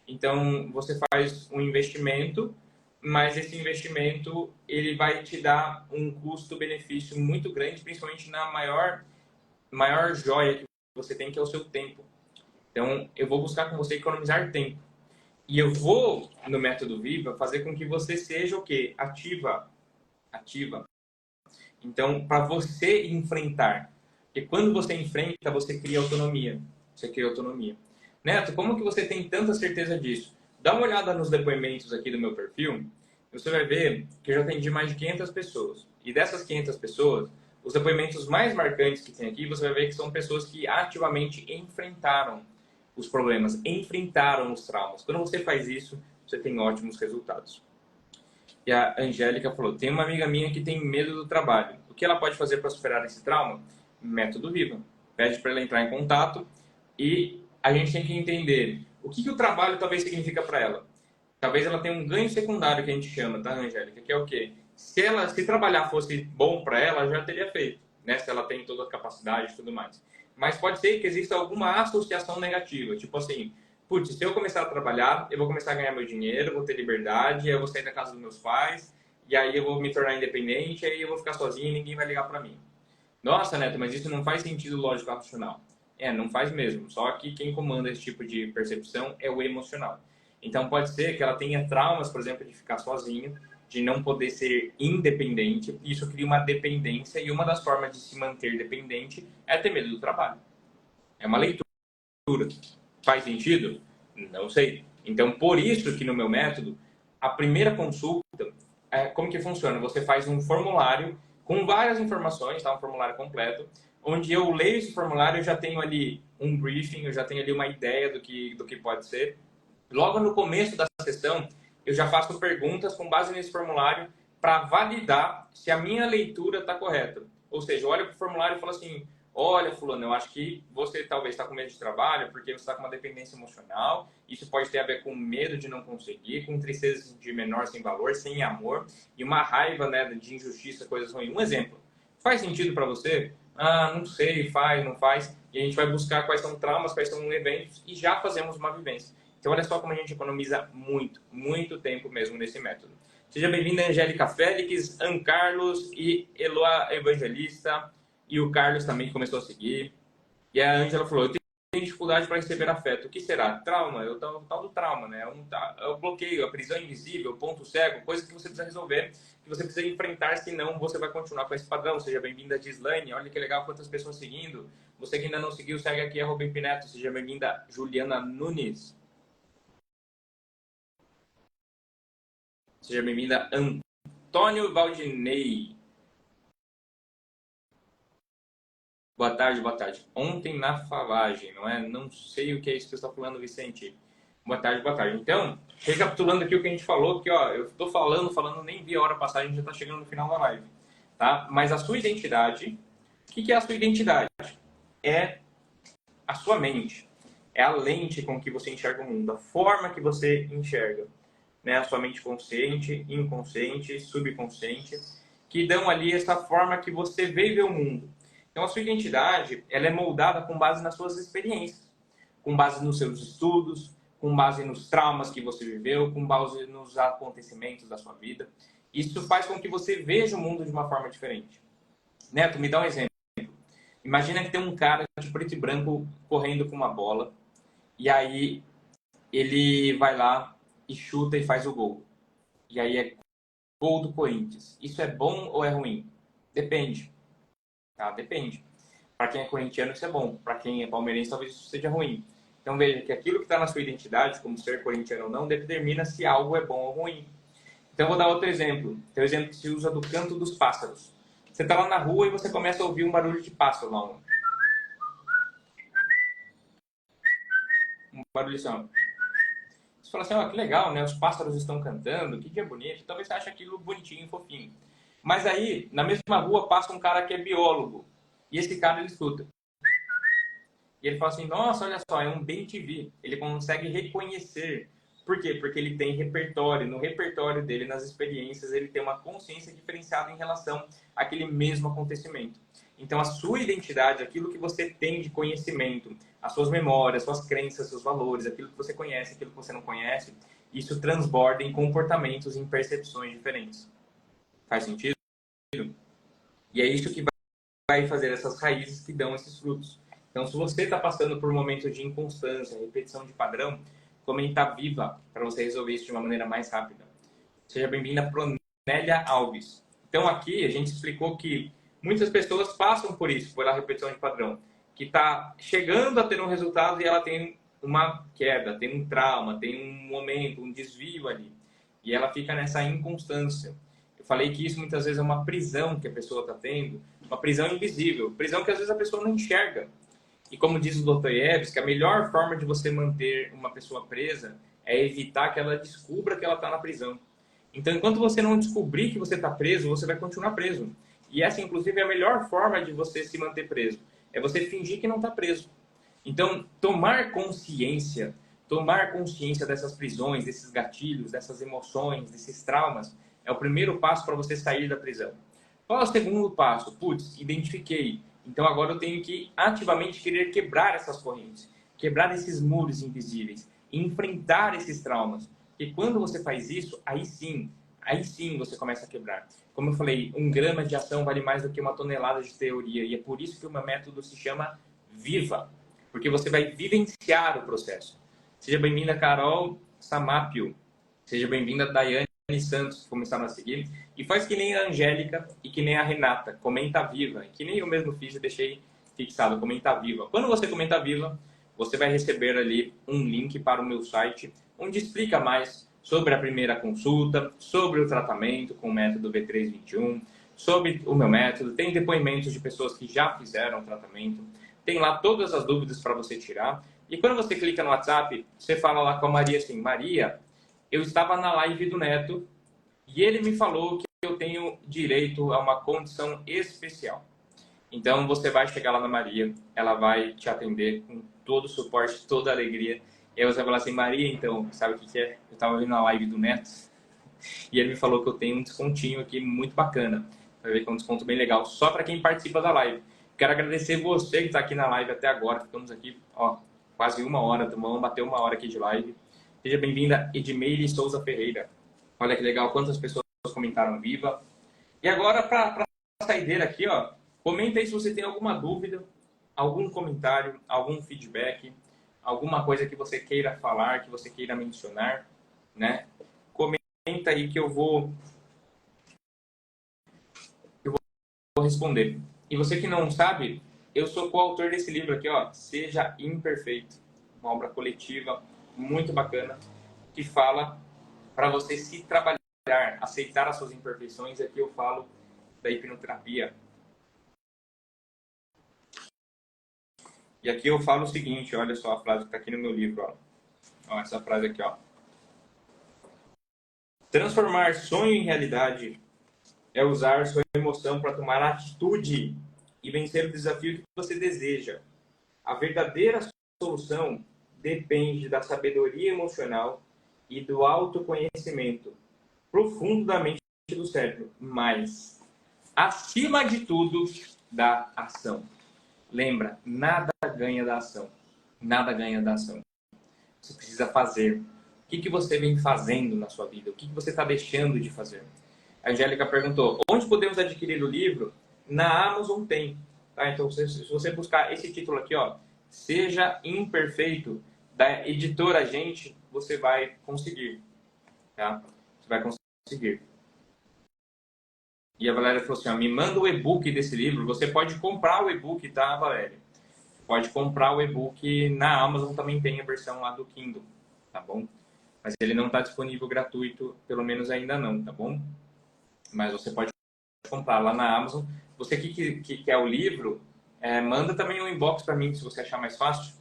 Então, você faz um investimento, mas esse investimento ele vai te dar um custo-benefício muito grande, principalmente na maior joia que você tem, que é o seu tempo. Então, eu vou buscar com você economizar tempo. E eu vou, no método Viva, fazer com que você seja o quê? Ativa. Então, para você enfrentar. Porque quando você enfrenta, você cria autonomia. Você cria autonomia. Neto, como que você tem tanta certeza disso? Dá uma olhada nos depoimentos aqui do meu perfil. Você vai ver que eu já atendi mais de 500 pessoas. E dessas 500 pessoas, os depoimentos mais marcantes que tem aqui, você vai ver que são pessoas que ativamente enfrentaram os problemas, enfrentaram os traumas. Quando você faz isso, você tem ótimos resultados. E a Angélica falou, tem uma amiga minha que tem medo do trabalho. O que ela pode fazer para superar esse trauma? Método Viva. Pede para ela entrar em contato e a gente tem que entender o que o trabalho talvez significa para ela. Talvez ela tenha um ganho secundário que a gente chama, tá, Angélica? Que é o quê? Se trabalhar fosse bom para ela, já teria feito, né? Se ela tem toda a capacidade e tudo mais. Mas pode ser que exista alguma associação negativa, tipo assim, putz, se eu começar a trabalhar, eu vou começar a ganhar meu dinheiro, vou ter liberdade, eu vou sair da casa dos meus pais, e aí eu vou me tornar independente, aí eu vou ficar sozinho e ninguém vai ligar para mim. Nossa, Neto, mas isso não faz sentido lógico racional. Não faz mesmo. Só que quem comanda esse tipo de percepção é o emocional. Então pode ser que ela tenha traumas, por exemplo, de ficar sozinha, de não poder ser independente. Isso cria uma dependência e uma das formas de se manter dependente é ter medo do trabalho. É uma leitura. Faz sentido? Não sei. Então, por isso que no meu método, a primeira consulta, como que funciona? Você faz um formulário com várias informações, tá? Um formulário completo, onde eu leio esse formulário, eu já tenho ali um briefing, eu já tenho ali uma ideia do que pode ser. Logo no começo da sessão, eu já faço perguntas com base nesse formulário para validar se a minha leitura está correta. Ou seja, eu olho para o formulário e falo assim, olha, fulano, eu acho que você talvez está com medo de trabalho porque você está com uma dependência emocional. Isso pode ter a ver com medo de não conseguir, com tristeza de menor sem valor, sem amor e uma raiva, né, de injustiça, coisas ruins. Um exemplo. Faz sentido para você? Ah, não sei, faz, não faz. E a gente vai buscar quais são traumas, quais são eventos e já fazemos uma vivência. Então, olha só como a gente economiza muito, muito tempo mesmo nesse método. Seja bem-vinda, Angélica Félix, An Carlos e Eloa Evangelista. E o Carlos também começou a seguir. E a Ângela falou, eu tenho dificuldade para receber afeto. O que será? Trauma, é o tal do trauma, né? É o bloqueio, a prisão invisível, o ponto cego, coisa que você precisa resolver, que você precisa enfrentar, senão você vai continuar com esse padrão. Seja bem-vinda, Gislaine. Olha que legal, quantas pessoas seguindo. Você que ainda não seguiu, segue aqui, @Pineto. Seja bem-vinda, Juliana Nunes. Seja bem-vinda, Antônio Valdinei. Boa tarde, boa tarde. Ontem na favagem, não é? Não sei o que é isso que você está falando, Vicente. Boa tarde, boa tarde. Então, recapitulando aqui o que a gente falou, que ó, eu estou falando, nem vi a hora passar, a gente já está chegando no final da live. Tá? Mas a sua identidade, o que é a sua identidade? É a sua mente. É a lente com que você enxerga o mundo, a forma que você enxerga. Né? A sua mente consciente, inconsciente, subconsciente, que dão ali essa forma que você vê e vê o mundo. Então, a sua identidade, ela é moldada com base nas suas experiências, com base nos seus estudos, com base nos traumas que você viveu, com base nos acontecimentos da sua vida. Isso faz com que você veja o mundo de uma forma diferente. Neto, me dá um exemplo. Imagina que tem um cara de preto e branco correndo com uma bola, e aí ele vai lá e chuta e faz o gol. E aí é gol do Corinthians. Isso é bom ou é ruim? Depende. Tá? Depende. Para quem é corintiano, isso é bom. Para quem é palmeirense, talvez isso seja ruim. Então veja que aquilo que está na sua identidade, como ser corintiano ou não, determina se algo é bom ou ruim. Então eu vou dar outro exemplo. Tem um exemplo que se usa do canto dos pássaros. Você está lá na rua e você começa a ouvir um barulho de pássaro lá. Um barulho assim, você fala assim, ó, que legal, né? Os pássaros estão cantando, que dia bonito. Talvez você ache aquilo bonitinho e fofinho. Mas aí, na mesma rua, passa um cara que é biólogo. E esse cara, ele escuta. E ele fala assim, nossa, olha só, é um bem-te-vi. Ele consegue reconhecer. Por quê? Porque ele tem repertório. No repertório dele, nas experiências, ele tem uma consciência diferenciada em relação àquele mesmo acontecimento. Então, a sua identidade, aquilo que você tem de conhecimento, as suas memórias, suas crenças, seus valores, aquilo que você conhece, aquilo que você não conhece, isso transborda em comportamentos e em percepções diferentes. Faz sentido? E é isso que vai fazer essas raízes que dão esses frutos. Então, se você está passando por um momento de inconstância, repetição de padrão, comenta viva para você resolver isso de uma maneira mais rápida. Seja bem-vinda, Pronélia Alves. Então, aqui a gente explicou que muitas pessoas passam por isso, pela repetição de padrão, que está chegando a ter um resultado e ela tem uma queda, tem um trauma, tem um momento, um desvio ali. E ela fica nessa inconstância. Eu falei que isso muitas vezes é uma prisão que a pessoa está tendo, uma prisão invisível, prisão que às vezes a pessoa não enxerga. E como diz o Dostoiévski, a melhor forma de você manter uma pessoa presa é evitar que ela descubra que ela está na prisão. Então, enquanto você não descobrir que você está preso, você vai continuar preso. E essa, inclusive, é a melhor forma de você se manter preso. É você fingir que não está preso. Então, tomar consciência dessas prisões, desses gatilhos, dessas emoções, desses traumas, é o primeiro passo para você sair da prisão. Qual é o segundo passo? Putz, identifiquei. Então agora eu tenho que ativamente querer quebrar essas correntes, quebrar esses muros invisíveis, enfrentar esses traumas. E quando você faz isso, aí sim você começa a quebrar. Como eu falei, 1 grama de ação vale mais do que 1 tonelada de teoria. E é por isso que o meu método se chama Viva. Porque você vai vivenciar o processo. Seja bem-vinda, Carol Samapio. Seja bem-vinda, Daiane Santos, que começaram a seguir. E faz que nem a Angélica e que nem a Renata. Comenta viva. Que nem eu mesmo fiz e deixei fixado. Comenta viva. Quando você comenta viva, você vai receber ali um link para o meu site, onde explica mais sobre a primeira consulta, sobre o tratamento com o método V321, sobre o meu método. Tem depoimentos de pessoas que já fizeram o tratamento. Tem lá todas as dúvidas para você tirar. E quando você clica no WhatsApp, você fala lá com a Maria assim, Maria, eu estava na live do Neto e ele me falou que eu tenho direito a uma condição especial. Então, você vai chegar lá na Maria, ela vai te atender com todo o suporte, toda a alegria. E aí você vai falar assim, Maria, então, sabe o que é? Eu estava vendo a live do Neto e ele me falou que eu tenho um descontinho aqui muito bacana. Vai ver que é um desconto bem legal, só para quem participa da live. Quero agradecer você que está aqui na live até agora. Ficamos aqui, ó, quase 1 hora, vamos bater 1 hora aqui de live. Seja bem-vinda, Edmeire Souza Ferreira. Olha que legal, quantas pessoas comentaram viva. E agora, para a saideira aqui, ó, comenta aí se você tem alguma dúvida, algum comentário, algum feedback, alguma coisa que você queira falar, que você queira mencionar, né? Comenta aí que eu vou responder. E você que não sabe, eu sou coautor desse livro aqui, ó, Seja Imperfeito, uma obra coletiva muito bacana que fala para você se trabalhar, aceitar as suas imperfeições. Aqui eu falo da hipnoterapia. E aqui eu falo o seguinte, olha só a frase que está aqui no meu livro, ó. Ó, essa frase aqui, ó. Transformar sonho em realidade é usar sua emoção para tomar atitude e vencer o desafio que você deseja. A verdadeira solução depende da sabedoria emocional e do autoconhecimento profundo da mente e do cérebro, mas, acima de tudo, da ação. Lembra, nada ganha da ação. Nada ganha da ação. Você precisa fazer. O que você vem fazendo na sua vida? O que você está deixando de fazer? A Angélica perguntou, onde podemos adquirir o livro? Na Amazon tem. Tá? Então, se você buscar esse título aqui, ó, Seja Imperfeito, da editora Gente, você vai conseguir. Tá? Você vai conseguir. E a Valéria falou assim, ó, me manda o e-book desse livro. Você pode comprar o e-book, tá, Valéria? Pode comprar o e-book na Amazon, também tem a versão lá do Kindle, tá bom? Mas ele não está disponível gratuito, pelo menos ainda não, tá bom? Mas você pode comprar lá na Amazon. Você que quer o livro, manda também um inbox para mim, se você achar mais fácil,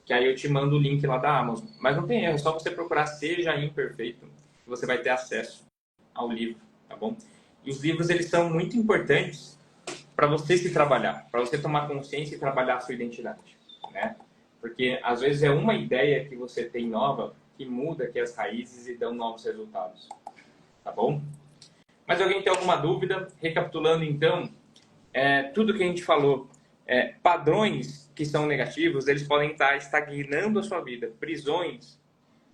que aí eu te mando o link lá da Amazon. Mas não tem erro, é só você procurar Seja Imperfeito, que você vai ter acesso ao livro, tá bom? E os livros, eles são muito importantes para você se trabalhar, para você tomar consciência e trabalhar a sua identidade, né? Porque às vezes é uma ideia que você tem nova que muda aqui as raízes e dão novos resultados, tá bom? Mas alguém tem alguma dúvida? Recapitulando então, tudo que a gente falou, padrões que são negativos, eles podem estar estagnando a sua vida, prisões,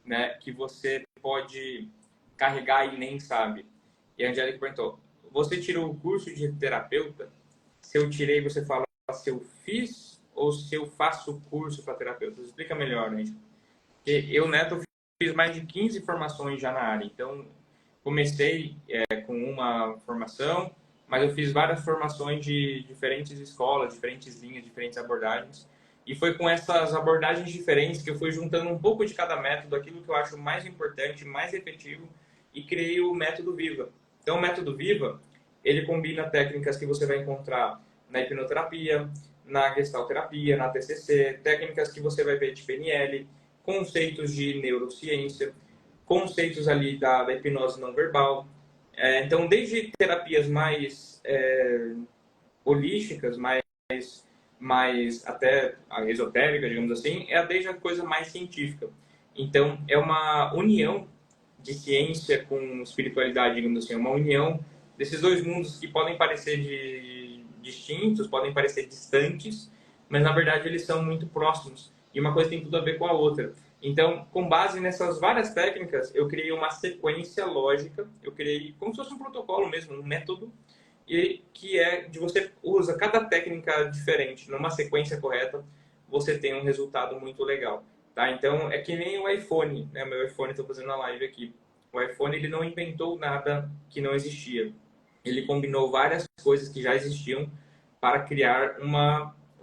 né, que você pode carregar e nem sabe. E a Angélica perguntou, você tirou o curso de terapeuta? Se eu tirei, você fala se eu fiz ou se eu faço curso para terapeuta? Explica melhor, né? Porque eu, Neto, fiz mais de 15 formações já na área. Então, comecei com uma formação, mas eu fiz várias formações de diferentes escolas, diferentes linhas, diferentes abordagens. E foi com essas abordagens diferentes que eu fui juntando um pouco de cada método, aquilo que eu acho mais importante, mais efetivo, e criei o método Viva. Então, o método Viva, ele combina técnicas que você vai encontrar na hipnoterapia, na gestalterapia, na TCC, técnicas que você vai ver de PNL, conceitos de neurociência, conceitos ali da hipnose não verbal. Então, desde terapias mais holísticas, mais até esotérica, digamos assim, desde a coisa mais científica. Então, é uma união de ciência com espiritualidade, digamos assim, uma união desses dois mundos que podem parecer distintos, podem parecer distantes, mas na verdade eles são muito próximos e uma coisa tem tudo a ver com a outra. Então, com base nessas várias técnicas, eu criei uma sequência lógica, eu criei como se fosse um protocolo mesmo, um método, e que de você usa cada técnica diferente numa sequência correta, você tem um resultado muito legal. Tá? Então, é que nem o iPhone, né? Meu iPhone, estou fazendo a live aqui. O iPhone, ele não inventou nada que não existia. Ele combinou várias coisas que já existiam para criar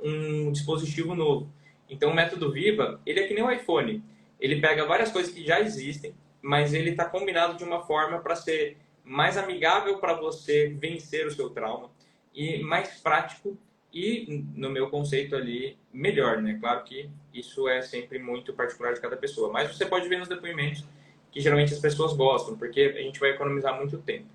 um dispositivo novo. Então, o método Viva, ele é que nem o iPhone. Ele pega várias coisas que já existem, mas ele está combinado de uma forma para ser mais amigável para você vencer o seu trauma e mais prático e, no meu conceito ali, melhor, né? Claro que isso é sempre muito particular de cada pessoa, mas você pode ver nos depoimentos que geralmente as pessoas gostam, porque a gente vai economizar muito tempo.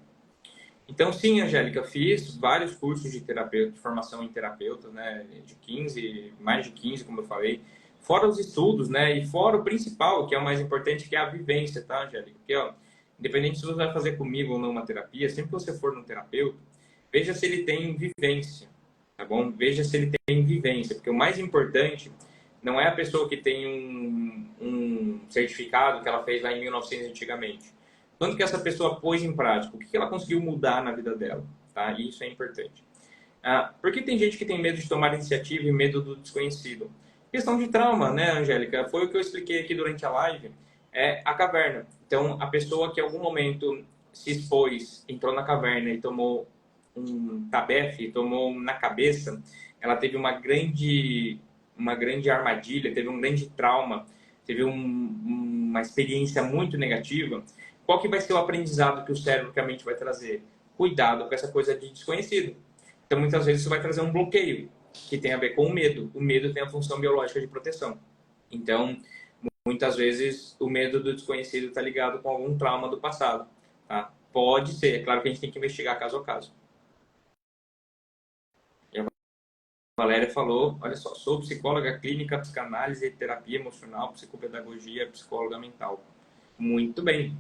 Então, sim, Angélica, fiz vários cursos de terapeuta, de formação em terapeuta, né, de 15, mais de 15, como eu falei, fora os estudos, né, e fora o principal, que é o mais importante, que é a vivência, tá, Angélica? Porque, ó, independente se você vai fazer comigo ou não uma terapia, sempre que você for num terapeuta, veja se ele tem vivência, tá bom? Veja se ele tem vivência, porque o mais importante não é a pessoa que tem um certificado que ela fez lá em 1900 antigamente. Quanto que essa pessoa pôs em prática? O que ela conseguiu mudar na vida dela? Tá? Isso é importante. Por que tem gente que tem medo de tomar iniciativa e medo do desconhecido? Questão de trauma, né, Angélica? Foi o que eu expliquei aqui durante a live. É a caverna. Então, a pessoa que em algum momento se expôs, entrou na caverna e tomou um tabefe, tomou na cabeça, ela teve uma grande armadilha, teve um grande trauma, teve uma experiência muito negativa. Qual que vai ser o aprendizado que o cérebro, que a mente vai trazer? Cuidado com essa coisa de desconhecido. Então, muitas vezes, isso vai trazer um bloqueio, que tem a ver com o medo. O medo tem a função biológica de proteção. Então, muitas vezes, o medo do desconhecido está ligado com algum trauma do passado. Tá? Pode ser, é claro que a gente tem que investigar caso a caso. E a Valéria falou, olha só, sou psicóloga clínica, psicanálise, terapia emocional, psicopedagogia, psicóloga mental. Muito bem.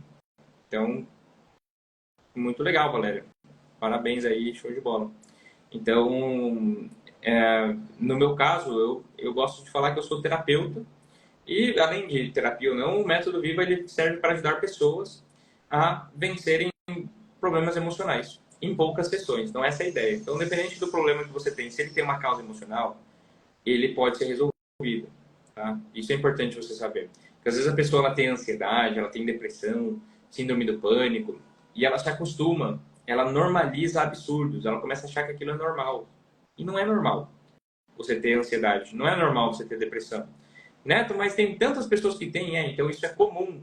Então, muito legal, Valéria. Parabéns aí, show de bola. Então, no meu caso, eu gosto de falar que eu sou terapeuta e, além de terapia ou não, o método Viva ele serve para ajudar pessoas a vencerem problemas emocionais em poucas sessões. Então, essa é a ideia. Então, independente do problema que você tem, se ele tem uma causa emocional, ele pode ser resolvido. Tá? Isso é importante você saber. Porque às vezes a pessoa ela tem ansiedade, ela tem depressão, síndrome do pânico, e ela se acostuma, ela normaliza absurdos, ela começa a achar que aquilo é normal. E não é normal você ter ansiedade, não é normal você ter depressão. Neto, mas tem tantas pessoas que têm, então isso é comum.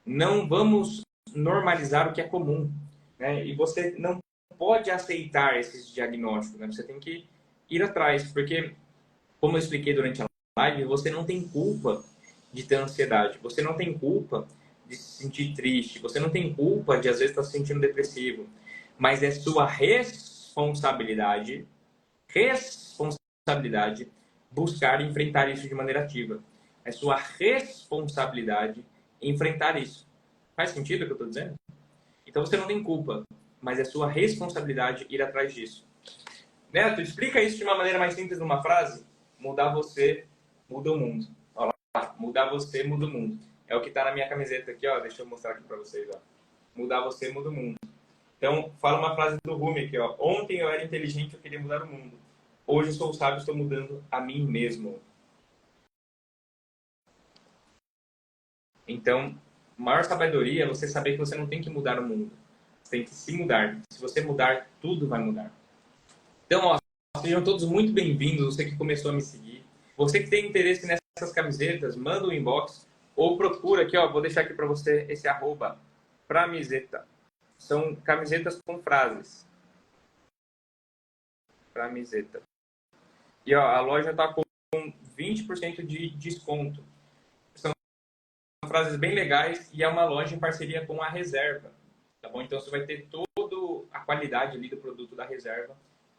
Não vamos normalizar o que é comum. Né? E você não pode aceitar esses diagnósticos, né? Você tem que ir atrás, porque como eu expliquei durante a live, você não tem culpa de ter ansiedade, você não tem culpa de se sentir triste, você não tem culpa de às vezes estar se sentindo depressivo, mas é sua responsabilidade buscar enfrentar isso de maneira ativa. É sua responsabilidade enfrentar isso. Faz sentido o que eu estou dizendo? Então você não tem culpa, mas é sua responsabilidade ir atrás disso. Neto, explica isso de uma maneira mais simples numa frase. Mudar você, muda o mundo. Olha lá, mudar você, muda o mundo. É o que está na minha camiseta aqui, ó. Deixa eu mostrar aqui para vocês, ó. Mudar você, muda o mundo. Então, fala uma frase do Rumi aqui, ó. Ontem eu era inteligente, eu queria mudar o mundo. Hoje eu sou sábio, estou mudando a mim mesmo. Então, maior sabedoria é você saber que você não tem que mudar o mundo. Você tem que se mudar. Se você mudar, tudo vai mudar. Então, ó, sejam todos muito bem-vindos. Você que começou a me seguir. Você que tem interesse nessas camisetas, manda um inbox ou procura aqui, ó. Vou deixar aqui para você esse arroba Framizeta. São camisetas com frases. Framizeta. E ó, a loja está com 20% de desconto. São frases bem legais e é uma loja em parceria com a Reserva. Tá bom? Então você vai ter toda a qualidade ali do produto da Reserva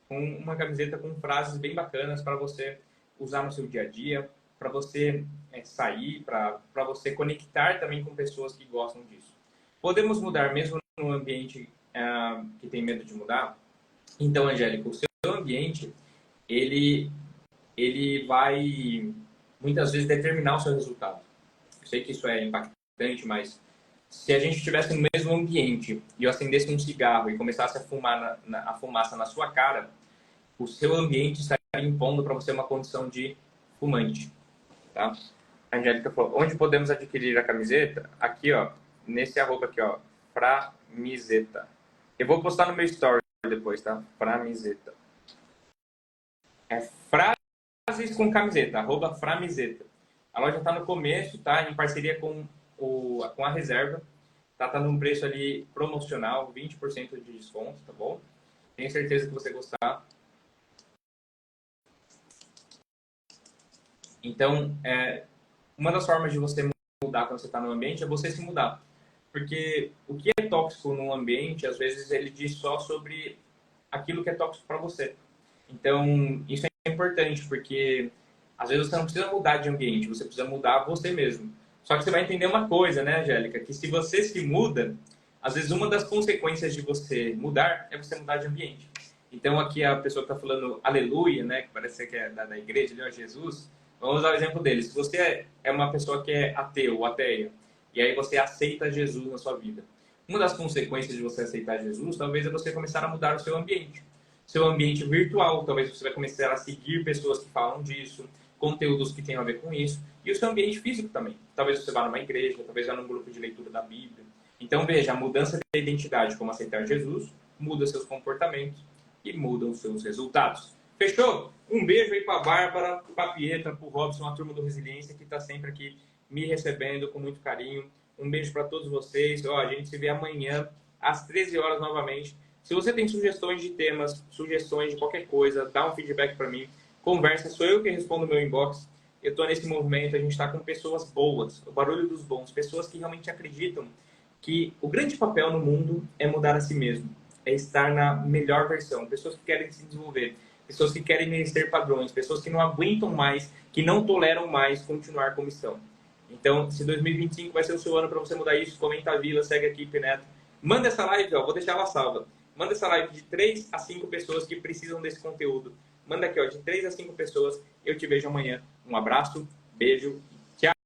com uma camiseta com frases bem bacanas para você usar no seu dia a dia, para você sair, para você conectar também com pessoas que gostam disso. Podemos mudar mesmo no ambiente que tem medo de mudar? Então, Angélica, o seu ambiente, ele vai muitas vezes determinar o seu resultado. Eu sei que isso é impactante, mas se a gente estivesse no mesmo ambiente e eu acendesse um cigarro e começasse a fumar a fumaça na sua cara, o seu ambiente estaria impondo para você uma condição de fumante, tá? A Angélica falou, onde podemos adquirir a camiseta? Aqui, ó, nesse arroba aqui, ó, Framizeta. Eu vou postar no meu story depois, tá? Framizeta. É frases com camiseta, arroba Framizeta. A loja tá no começo, tá? Em parceria com a Reserva. Tá num preço ali promocional, 20% de desconto, tá bom? Tenho certeza que você gostar. Então, uma das formas de você mudar quando você está no ambiente é você se mudar. porque o que é tóxico num ambiente, às vezes ele diz só sobre aquilo que é tóxico para você. Então, isso é importante, porque às vezes você não precisa mudar de ambiente, você precisa mudar você mesmo. Só que você vai entender uma coisa, né, Angélica? Que se você se muda, às vezes uma das consequências de você mudar é você mudar de ambiente. Então, aqui a pessoa que está falando aleluia, né, que parece que é da igreja, ó Jesus, vamos usar o exemplo dele. Se você é uma pessoa que é ateu ou ateia, e aí você aceita Jesus na sua vida, uma das consequências de você aceitar Jesus, talvez é você começar a mudar o seu ambiente. Seu ambiente virtual, talvez você vai começar a seguir pessoas que falam disso, conteúdos que tenham a ver com isso, e o seu ambiente físico também. Talvez você vá numa igreja, talvez vá num grupo de leitura da Bíblia. Então, veja, a mudança da identidade, como aceitar Jesus, muda seus comportamentos e mudam os seus resultados. Fechou? Um beijo aí para a Bárbara, para a Pietra, para o Robson, a turma do Resiliência, que está sempre aqui me recebendo com muito carinho. Um beijo para todos vocês. Ó, a gente se vê amanhã, às 13 horas novamente. Se você tem sugestões de temas, sugestões de qualquer coisa, dá um feedback para mim. Conversa, sou eu que respondo no meu inbox. Eu estou nesse movimento, a gente está com pessoas boas, o barulho dos bons, pessoas que realmente acreditam que o grande papel no mundo é mudar a si mesmo, é estar na melhor versão, pessoas que querem se desenvolver, pessoas que querem merecer padrões, pessoas que não aguentam mais, que não toleram mais continuar como estão. Então, se 2025 vai ser o seu ano para você mudar isso, comenta a vila, segue a equipe Neto. Manda essa live, ó, vou deixar ela salva. Manda essa live de 3 a 5 pessoas que precisam desse conteúdo. Manda aqui, ó, de 3 a 5 pessoas. Eu te vejo amanhã. Um abraço, beijo